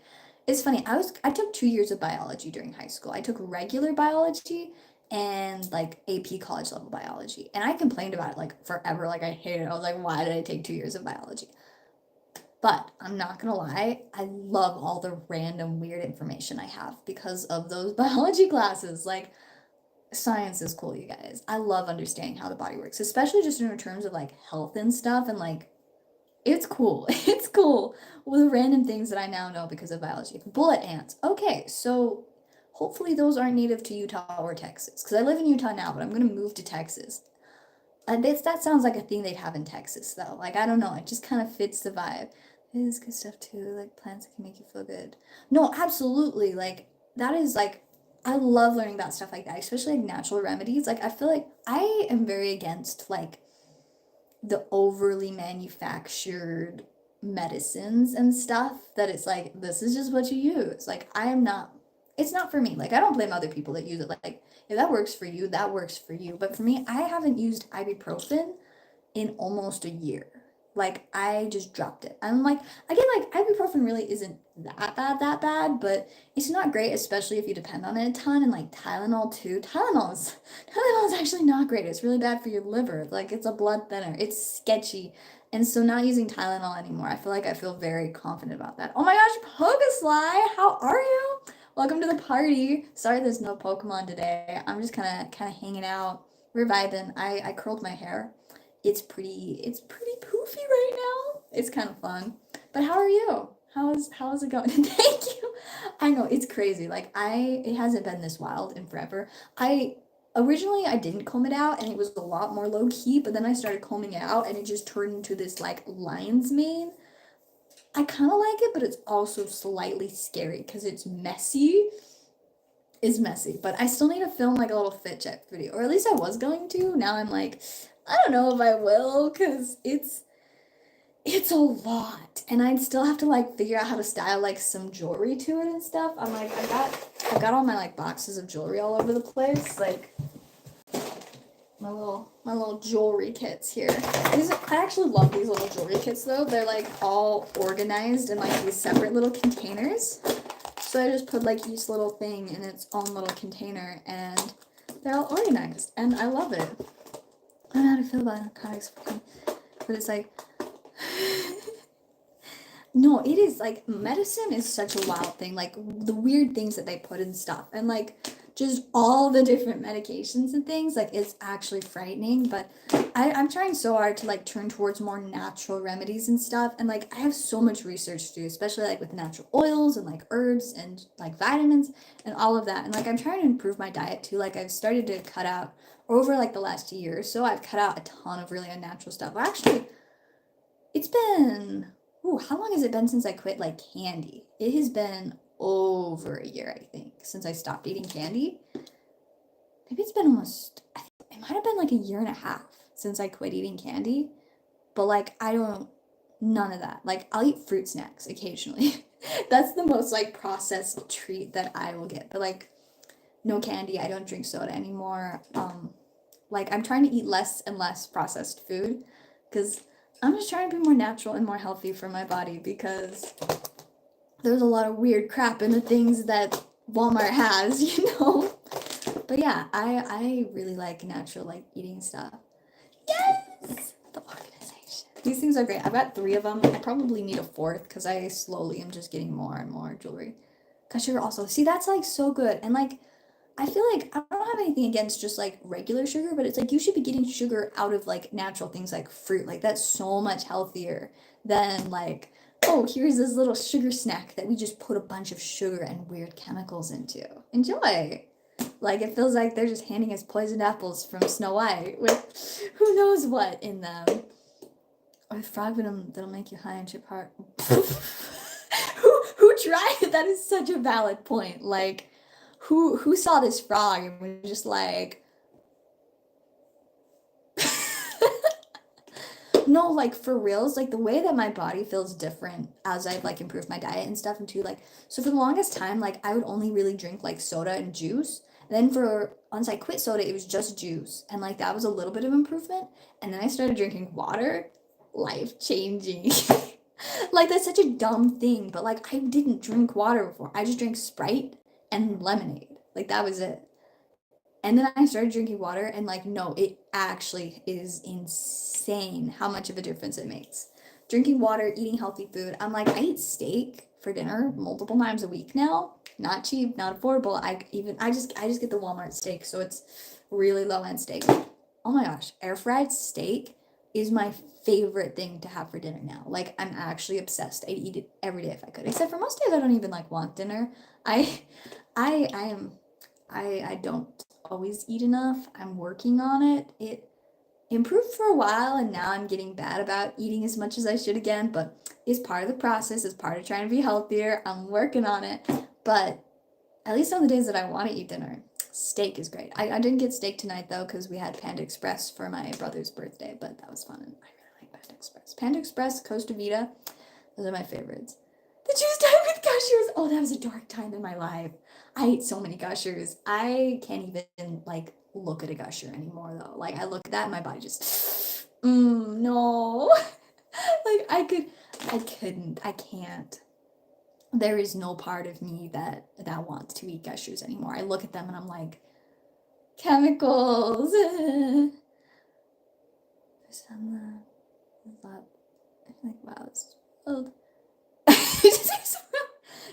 it's funny. I took 2 years of biology during high school. I took regular biology and like AP college level biology. And I complained about it like forever. Like I hated it. I was like, why did I take 2 years of biology? But I'm not gonna lie, I love all the random weird information I have because of those biology classes. Like, science is cool, you guys. I love understanding how the body works, especially just in terms of like health and stuff. And like, it's cool. It's cool with the random things that I now know because of biology. Bullet ants. Okay, so hopefully those aren't native to Utah or Texas because I live in Utah now, but I'm gonna move to Texas. And that sounds like a thing they'd have in Texas, though. Like, I don't know. It just kind of fits the vibe. It is good stuff, too. Like, plants that can make you feel good. No, absolutely. Like, that is, like, I love learning about stuff like that, especially, like, natural remedies. Like, I feel like I am very against, like, the overly manufactured medicines and stuff that it's like, this is just what you use. Like, I am not, it's not for me. Like, I don't blame other people that use it. Like, if that works for you, that works for you. But for me, I haven't used ibuprofen in almost a year. Like, I just dropped it. I'm like, again, like, ibuprofen really isn't that bad, but it's not great, especially if you depend on it a ton. And like Tylenol too. Tylenol is actually not great. It's really bad for your liver. Like, it's a blood thinner. It's sketchy. And so not using Tylenol anymore, I feel very confident about that. Oh my gosh, Pogesly, how are you? Welcome to the party. Sorry there's no Pokemon today. I'm just kinda hanging out. We're vibing. I curled my hair. It's pretty poofy right now. It's kind of fun. But how are you? How's it going? Thank you. I know it's crazy. Like it hasn't been this wild in forever. I originally I didn't comb it out and it was a lot more low key, but then I started combing it out and it just turned into this like lion's mane. I kind of like it, but it's also slightly scary because it's messy. Is messy, but I still need to film like a little fit check video, or at least I was going to. Now I'm like, I don't know if I will, because it's a lot, and I'd still have to like figure out how to style like some jewelry to it and stuff. I'm like, I got all my like boxes of jewelry all over the place, like my little jewelry kits here. I actually love these little jewelry kits though. They're like all organized in like these separate little containers. So I just put like each little thing in its own little container and they're all organized and I love it. I don't know how to feel about narcotics, but it's like No, it is like medicine is such a wild thing. Like the weird things that they put in stuff and like just all the different medications and things, like it's actually frightening. But I'm trying so hard to like turn towards more natural remedies and stuff. And like I have so much research to do, especially like with natural oils and like herbs and like vitamins and all of that. And like I'm trying to improve my diet too. Like I've started to cut out over like the last year or so, I've cut out a ton of really unnatural stuff. Well, actually, it's been, ooh, how long has it been since I quit like candy? It has been over a year, I think, since I stopped eating candy. Maybe it's been almost, I think it might have been like a year and a half since I quit eating candy. But like, I don't, none of that. Like, I'll eat fruit snacks occasionally. That's the most like processed treat that I will get. But like, no candy. I don't drink soda anymore. Like I'm trying to eat less and less processed food because I'm just trying to be more natural and more healthy for my body because there's a lot of weird crap in the things that Walmart has, you know. But yeah, I really like natural like eating stuff. Yes, the organization. These things are great. I've got 3 of them. I probably need a fourth because I slowly am just getting more and more jewelry. Cause sugar also. See, that's like so good. And like I feel like I don't have anything against just like regular sugar, but it's like you should be getting sugar out of like natural things like fruit. Like that's so much healthier than like, oh, here's this little sugar snack that we just put a bunch of sugar and weird chemicals into. Enjoy. Like it feels like they're just handing us poisoned apples from Snow White with who knows what in them. Or frog venom that'll make you high on chip heart. Who tried it? That is such a valid point. Like who saw this frog and was just like no, like for reals, like the way that my body feels different as I've like improved my diet and stuff and too like so for the longest time like I would only really drink like soda and juice. And then for once I quit soda, it was just juice. And like that was a little bit of improvement. And then I started drinking water. Life changing. Like that's such a dumb thing, but like I didn't drink water before. I just drank Sprite and lemonade. Like that was it. And then I started drinking water, and like, no, it actually is insane how much of a difference it makes. Drinking water, eating healthy food. I'm like, I eat steak for dinner multiple times a week now. Not cheap, not affordable. I just get the Walmart steak, so it's really low end steak. Oh my gosh, air fried steak is my favorite thing to have for dinner now. Like I'm actually obsessed. I'd eat it every day if I could. Except for most days I don't even like want dinner. I I am I don't always eat enough. I'm working on it. It improved for a while and now I'm getting bad about eating as much as I should again, but it's part of the process. It's part of trying to be healthier. I'm working on it. But at least on the days that I want to eat dinner, steak is great. I didn't get steak tonight though because we had Panda Express for my brother's birthday, but that was fun and I really like Panda Express. Panda Express, Costa Vida, those are my favorites. The juice time with Gushers. Oh, that was a dark time in my life. I ate so many Gushers. I can't even like look at a Gusher anymore though. Like I look at that and my body just, no. Like I can't. There is no part of me that wants to eat Gushers anymore. I look at them and I'm like, chemicals. There's some, I'm like, wow, it's old.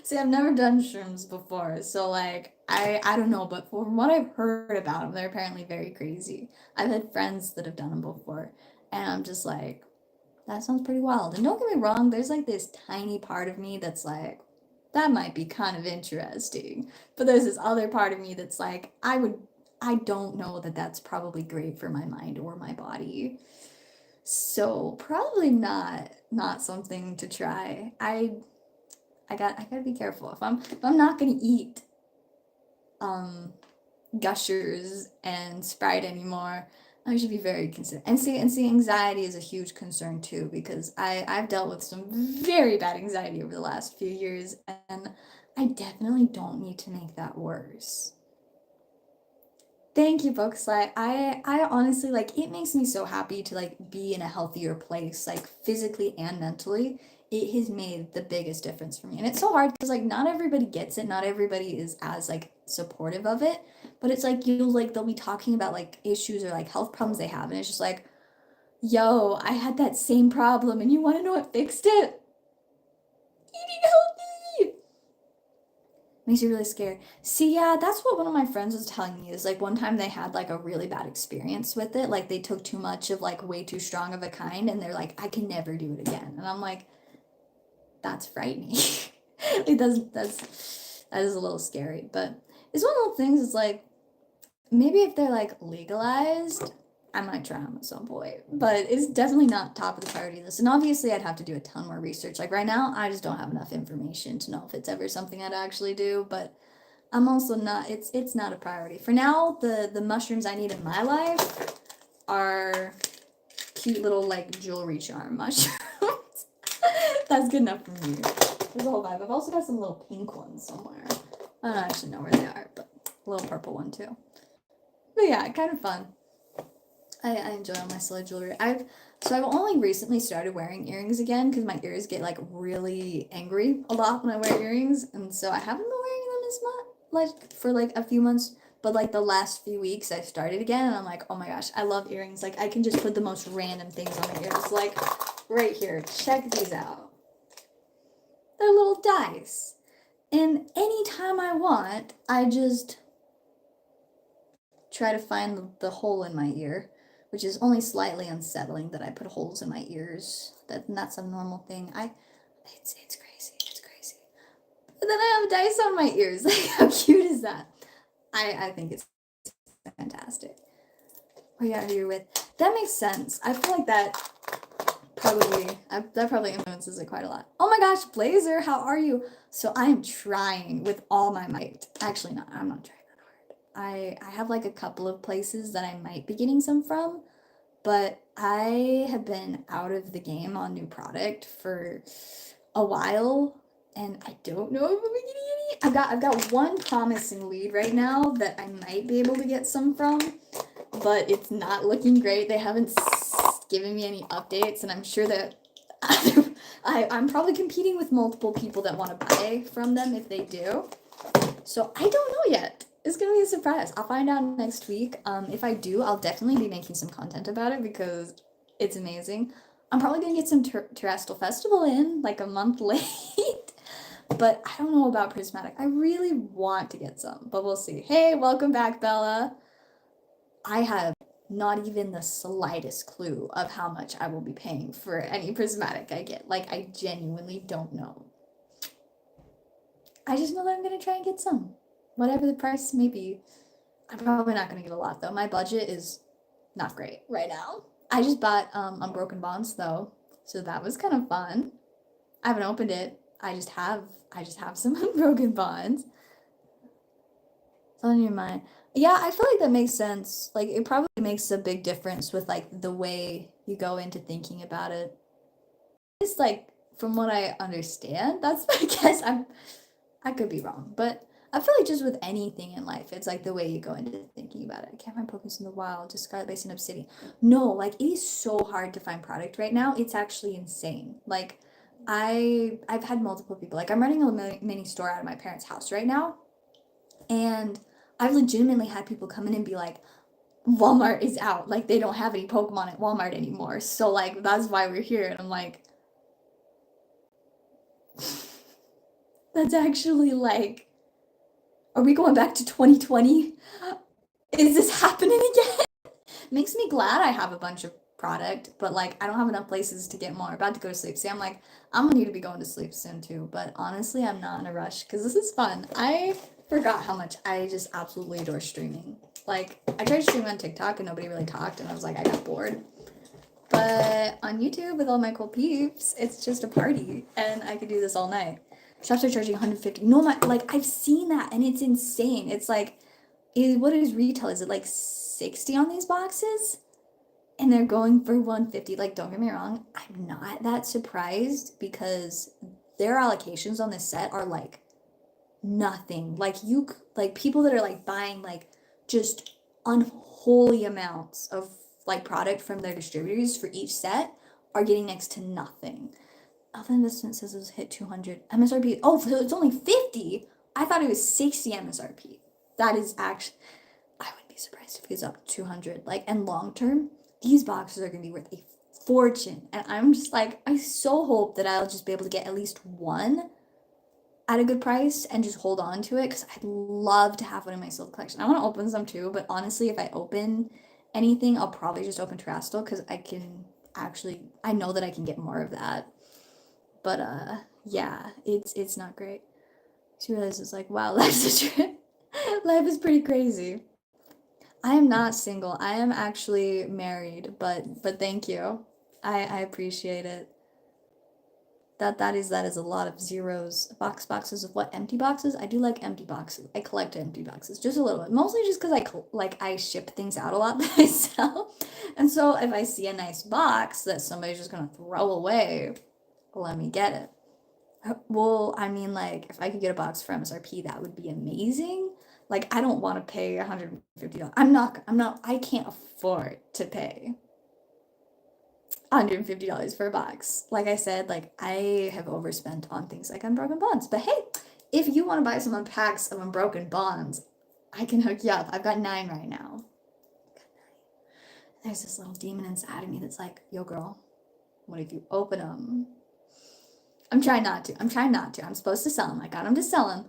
See, I've never done shrooms before, so like I don't know, but from what I've heard about them, they're apparently very crazy. I've had friends that have done them before, and I'm just like, that sounds pretty wild. And don't get me wrong, there's like this tiny part of me that's like, that might be kind of interesting. But there's this other part of me that's like, I don't know that that's probably great for my mind or my body. So probably not something to try. I gotta be careful. If I'm not gonna eat um Gushers and Sprite anymore, I should be very considerate. And see, anxiety is a huge concern too because I've dealt with some very bad anxiety over the last few years, and I definitely don't need to make that worse. Thank you, Bookslide. I honestly like it makes me so happy to like be in a healthier place, like physically and mentally. It has made the biggest difference for me. And it's so hard because like not everybody gets it, not everybody is as like supportive of it. But it's like you'll like they'll be talking about like issues or like health problems they have, and it's just like, yo, I had that same problem and you want to know what fixed it? Makes you really scared. See, yeah, that's what one of my friends was telling me is like one time they had like a really bad experience with it. Like they took too much of like way too strong of a kind and they're like, I can never do it again. And I'm like, that's frightening. Like that is a little scary. But it's one of those things, it's like maybe if they're like legalized, I might try them at some point. But it's definitely not top of the priority list. And obviously I'd have to do a ton more research. Like right now, I just don't have enough information to know if it's ever something I'd actually do. But I'm also not it's not a priority. For now, the mushrooms I need in my life are cute little like jewelry charm mushrooms. That's good enough for me. There's a whole vibe. I've also got some little pink ones somewhere. I don't actually know where they are, but a little purple one too. But yeah, kind of fun. I enjoy all my silly jewelry. I've only recently started wearing earrings again because my ears get like really angry a lot when I wear earrings, and so I haven't been wearing them as much like for like a few months. But like the last few weeks, I started again, and I'm like, oh my gosh, I love earrings. Like I can just put the most random things on my ears. Like right here, check these out. They're little dice, and anytime I want, I just try to find the hole in my ear, which is only slightly unsettling that I put holes in my ears. That's a normal thing. It's crazy. It's crazy. But then I have dice on my ears. Like how cute is that? I think it's fantastic. What are you out here with? That makes sense. I feel like that probably influences it quite a lot. Oh my gosh, Blazer, how are you? So I am trying with all my might. Actually, not. I'm not trying. I have like a couple of places that I might be getting some from, but I have been out of the game on new product for a while, and I don't know if I'm getting any. I've got one promising lead right now that I might be able to get some from, but it's not looking great. They haven't given me any updates, and I'm sure that I'm probably competing with multiple people that want to buy from them if they do. So I don't know yet. It's gonna be a surprise. I'll find out next week. If I do, I'll definitely be making some content about it because it's amazing. I'm probably gonna get some Terrestrial Festival in like a month late, but I don't know about Prismatic. I really want to get some, but we'll see. Hey, welcome back, Bella. I have not even the slightest clue of how much I will be paying for any Prismatic I get. Like, I genuinely don't know. I just know that I'm gonna try and get some. Whatever the price may be. I'm probably not gonna get a lot though. My budget is not great right now. I just bought Unbroken Bonds though, so that was kind of fun. I haven't opened it. I just have some Unbroken Bonds. It's on your mind. Yeah, I feel like that makes sense. Like it probably makes a big difference with like the way you go into thinking about it. It's like from what I understand, that's I guess I could be wrong, but I feel like just with anything in life, it's like the way you go into thinking about it. I can't find Pokemon in the wild, just Scarlet Base and Obsidian. No, like it is so hard to find product right now. It's actually insane. Like I've had multiple people. Like I'm running a mini store out of my parents' house right now, and I've legitimately had people come in and be like, Walmart is out. Like they don't have any Pokemon at Walmart anymore. So like that's why we're here. And I'm like, that's actually like, are we going back to 2020? Is this happening again? Makes me glad I have a bunch of product, but like I don't have enough places to get more. I'm about to go to sleep. See, I'm like, I'm gonna need to be going to sleep soon too. But honestly, I'm not in a rush because this is fun. I forgot how much I just absolutely adore streaming. Like I tried streaming on TikTok and nobody really talked, and I was like, I got bored. But on YouTube with all my cool peeps, it's just a party, and I could do this all night. Shops are charging 150. No, my like I've seen that, and it's insane. It's like, what is retail? Is it like 60 on these boxes? And they're going for 150. Like, don't get me wrong, I'm not that surprised because their allocations on this set are like nothing. Like like people that are like buying like just unholy amounts of like product from their distributors for each set are getting next to nothing. Alpha Investment says it was hit 200 MSRP. Oh, so it's only 50. I thought it was 60 MSRP. That is actually, I would be surprised if it goes up to 200. Like, and long term, these boxes are gonna be worth a fortune. And I'm just like, I so hope that I'll just be able to get at least one. at a good price and just hold on to it because I'd love to have one in my Silk collection. I want to open some too, but honestly, if I open anything, I'll probably just open Terastal because I can actually, I know that I can get more of that. But yeah, it's not great. She realizes like, wow, life's a trip. Life is pretty crazy. I am not single. I am actually married, but thank you. I appreciate it. That is a lot of zeros. Boxes of what? Empty boxes? I do like empty boxes. I collect empty boxes just a little bit. Mostly just because I ship things out a lot that I sell. And so if I see a nice box that somebody's just gonna throw away, let me get it. Well, I mean, like, if I could get a box for MSRP, that would be amazing. Like, I don't want to pay $150. I can't afford to pay $150 for a box. Like I said, like, I have overspent on things like Unbroken Bonds. But hey, if you want to buy some packs of Unbroken Bonds, I can hook you up. I've got 9 right now. There's this little demon inside of me that's like, yo, girl, what if you open them? I'm trying not to. I'm supposed to sell them. I got them to sell them.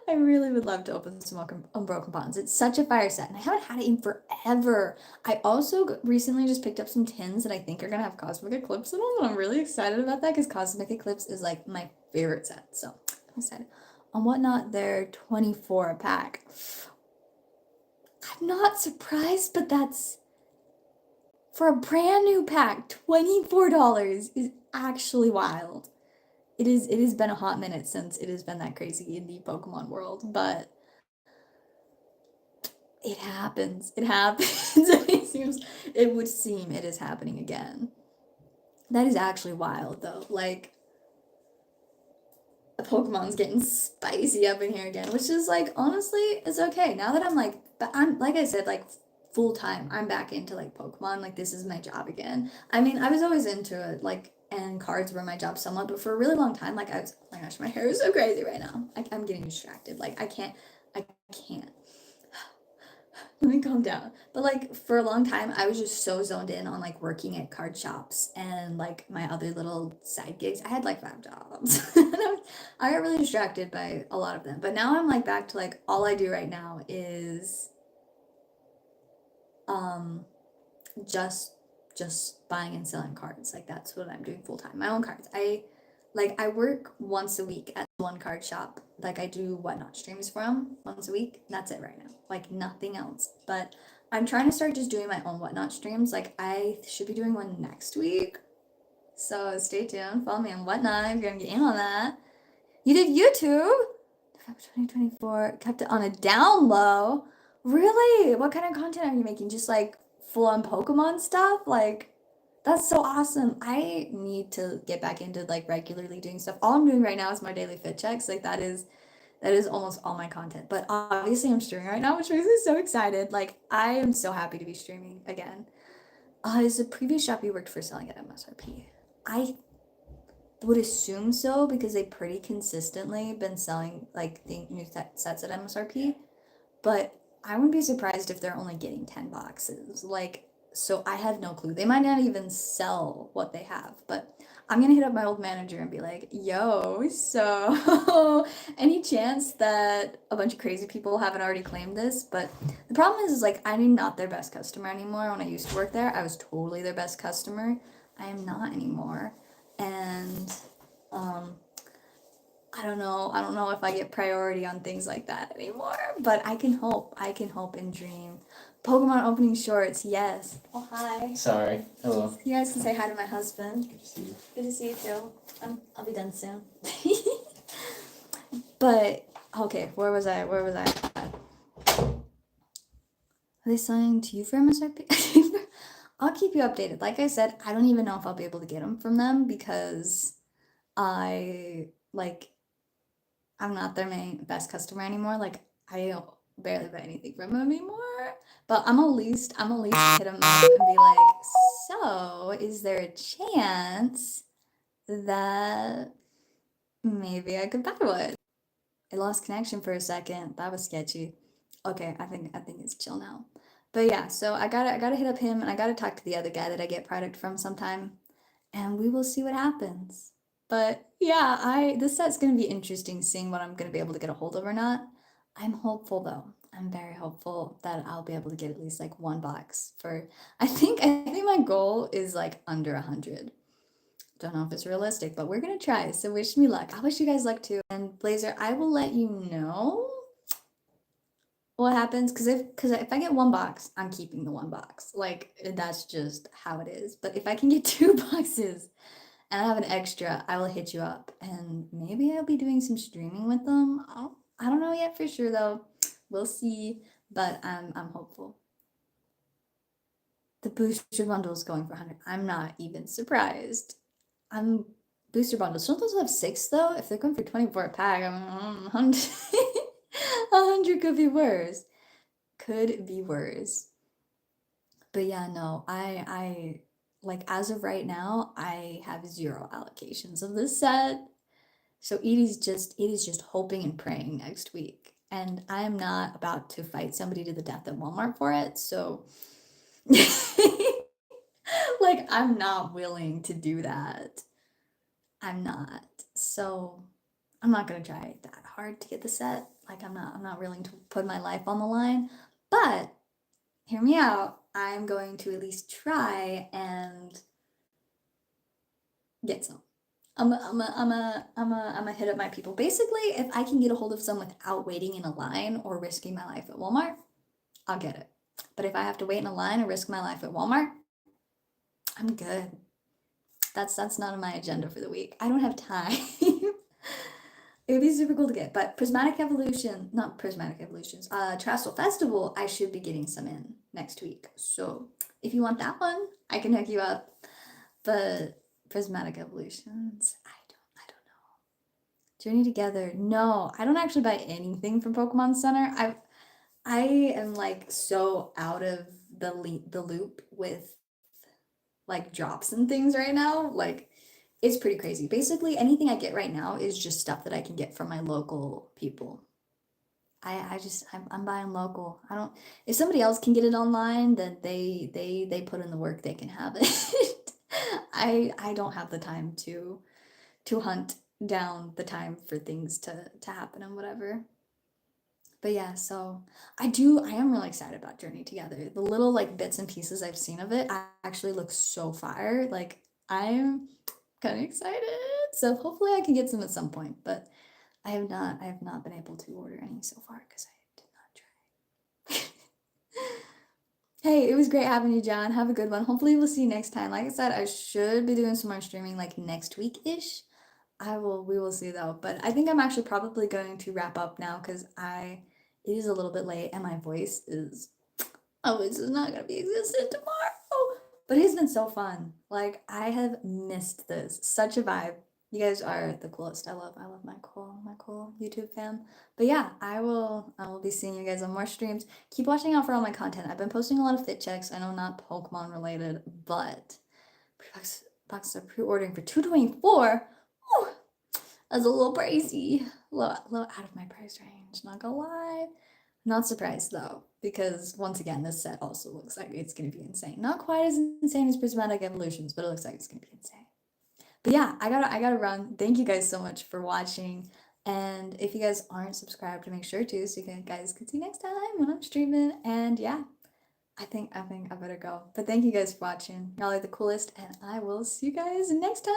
But I really would love to open some Unbroken Bonds. It's such a fire set, and I haven't had it in forever. I also recently just picked up some tins that I think are gonna have Cosmic Eclipse in them, and I'm really excited about that because Cosmic Eclipse is like my favorite set. So I'm excited. On Whatnot, they're 24 a pack. I'm not surprised, but that's for a brand new pack, $24 is actually wild. It has been a hot minute since it has been that crazy in the Pokemon world, but it happens. It happens. It would seem it is happening again. That is actually wild though. Like Pokemon's getting spicy up in here again, which is like honestly, it's okay. Now that I'm like I said, like full time, I'm back into like Pokemon. Like this is my job again. I mean, I was always into it, like and cards were my job somewhat, but for a really long time, like I was, oh my gosh, my hair is so crazy right now. I'm getting distracted. Like I can't. Let me calm down. But like for a long time, I was just so zoned in on like working at card shops and like my other little side gigs. I had like 5 jobs. I got really distracted by a lot of them. But now I'm like back to like all I do right now is um just buying and selling cards. Like that's what I'm doing full time. My own cards. I work once a week at one card shop. Like I do Whatnot streams from once a week. That's it right now. Like nothing else. But I'm trying to start just doing my own Whatnot streams. Like I should be doing one next week. So stay tuned. Follow me on Whatnot if you're gonna get in on that. You did YouTube? 2024. Kept it on a down low. Really? What kind of content are you making? Just like full on Pokemon stuff? Like that's so awesome. I need to get back into like regularly doing stuff. All I'm doing right now is my daily fit checks. Like that is almost all my content. But obviously I'm streaming right now, which makes me so excited. Like I am so happy to be streaming again. Is the previous shop you worked for selling at MSRP? I would assume so because they pretty consistently been selling like the new sets at MSRP. But I wouldn't be surprised if they're only getting 10 boxes. Like, so I have no clue. They might not even sell what they have, but I'm gonna hit up my old manager and be like, yo, so any chance that a bunch of crazy people haven't already claimed this? But the problem is like, I'm not their best customer anymore. When I used to work there, I was totally their best customer. I am not anymore. And, I don't know if I get priority on things like that anymore, but I can hope. I can hope and dream. Pokemon opening shorts, yes. Oh, hi. Sorry. Hello. You guys can say hi to my husband. Good to see you. Good to see you too. I'll be done soon. But, okay, where was I? Are they selling to you for MSRP? I'll keep you updated. Like I said, I don't even know if I'll be able to get them from them because I, like, I'm not their main best customer anymore. Like I don't barely buy anything from them anymore. But I'm at least hit them up and be like, so is there a chance that maybe I could buy one? I lost connection for a second. That was sketchy. Okay, I think it's chill now. But yeah, so I gotta hit up him and I gotta talk to the other guy that I get product from sometime, and we will see what happens. But yeah, this set's gonna be interesting seeing what I'm gonna be able to get a hold of or not. I'm hopeful though. I'm very hopeful that I'll be able to get at least like one box for I think my goal is like under 100. Don't know if it's realistic, but we're gonna try. So wish me luck. I wish you guys luck too. And Blazer, I will let you know what happens because if I get one box, I'm keeping the one box. Like that's just how it is. But if I can get two boxes and I have an extra, I will hit you up and maybe I'll be doing some streaming with them. I don't know yet for sure though. We'll see, but I'm hopeful. The booster bundle is going for 100. I'm not even surprised. I'm booster bundles. Don't those have 6 though? If they're going for 24 a pack, 100, 100 could be worse. Could be worse. But yeah, no, I like as of right now, I have 0 allocations of this set. So it is just hoping and praying next week. And I'm not about to fight somebody to the death at Walmart for it. So like I'm not willing to do that. I'm not. So I'm not gonna try that hard to get the set. Like I'm not willing to put my life on the line. But hear me out. I'm going to at least try and get some. I'm a hit up my people. Basically, if I can get a hold of some without waiting in a line or risking my life at Walmart, I'll get it. But if I have to wait in a line or risk my life at Walmart, I'm good. That's not on my agenda for the week. I don't have time. It would be super cool to get, but Prismatic Evolution, not Prismatic Evolutions, Trastle Festival, I should be getting some in next week. So if you want that one, I can hook you up. But Prismatic Evolutions, I don't know. Journey Together, no, I don't actually buy anything from Pokemon Center. I am like so out of the loop with like drops and things right now. Like it's pretty crazy. Basically, anything I get right now is just stuff that I can get from my local people. I'm buying local. I don't if somebody else can get it online, then they put in the work, they can have it. I don't have the time to hunt down the time for things to happen and whatever. But yeah, so I am really excited about Journey Together. The little like bits and pieces I've seen of it actually looks so fire. Like I'm kind of excited. So hopefully I can get some at some point, but I have not been able to order any so far because I did not try. Hey, it was great having you, John. Have a good one. Hopefully we'll see you next time. Like I said, I should be doing some more streaming like next week-ish. We will see though. But I think I'm actually probably going to wrap up now because it is a little bit late and my voice is not gonna be existent tomorrow. But it's been so fun. Like I have missed this. Such a vibe. You guys are the coolest. I love my cool YouTube fam. But yeah, I will be seeing you guys on more streams. Keep watching out for all my content. I've been posting a lot of fit checks. I know not Pokemon related, but boxes are pre-ordering for 224. Whew, that's a little pricey. A little out of my price range, not gonna lie. Not surprised though, because once again, this set also looks like it's gonna be insane. Not quite as insane as Prismatic Evolutions, but it looks like it's gonna be insane. But yeah, I gotta run. Thank you guys so much for watching. And if you guys aren't subscribed, make sure to so you guys can see next time when I'm streaming. And yeah, I think I better go. But thank you guys for watching. Y'all are the coolest, and I will see you guys next time.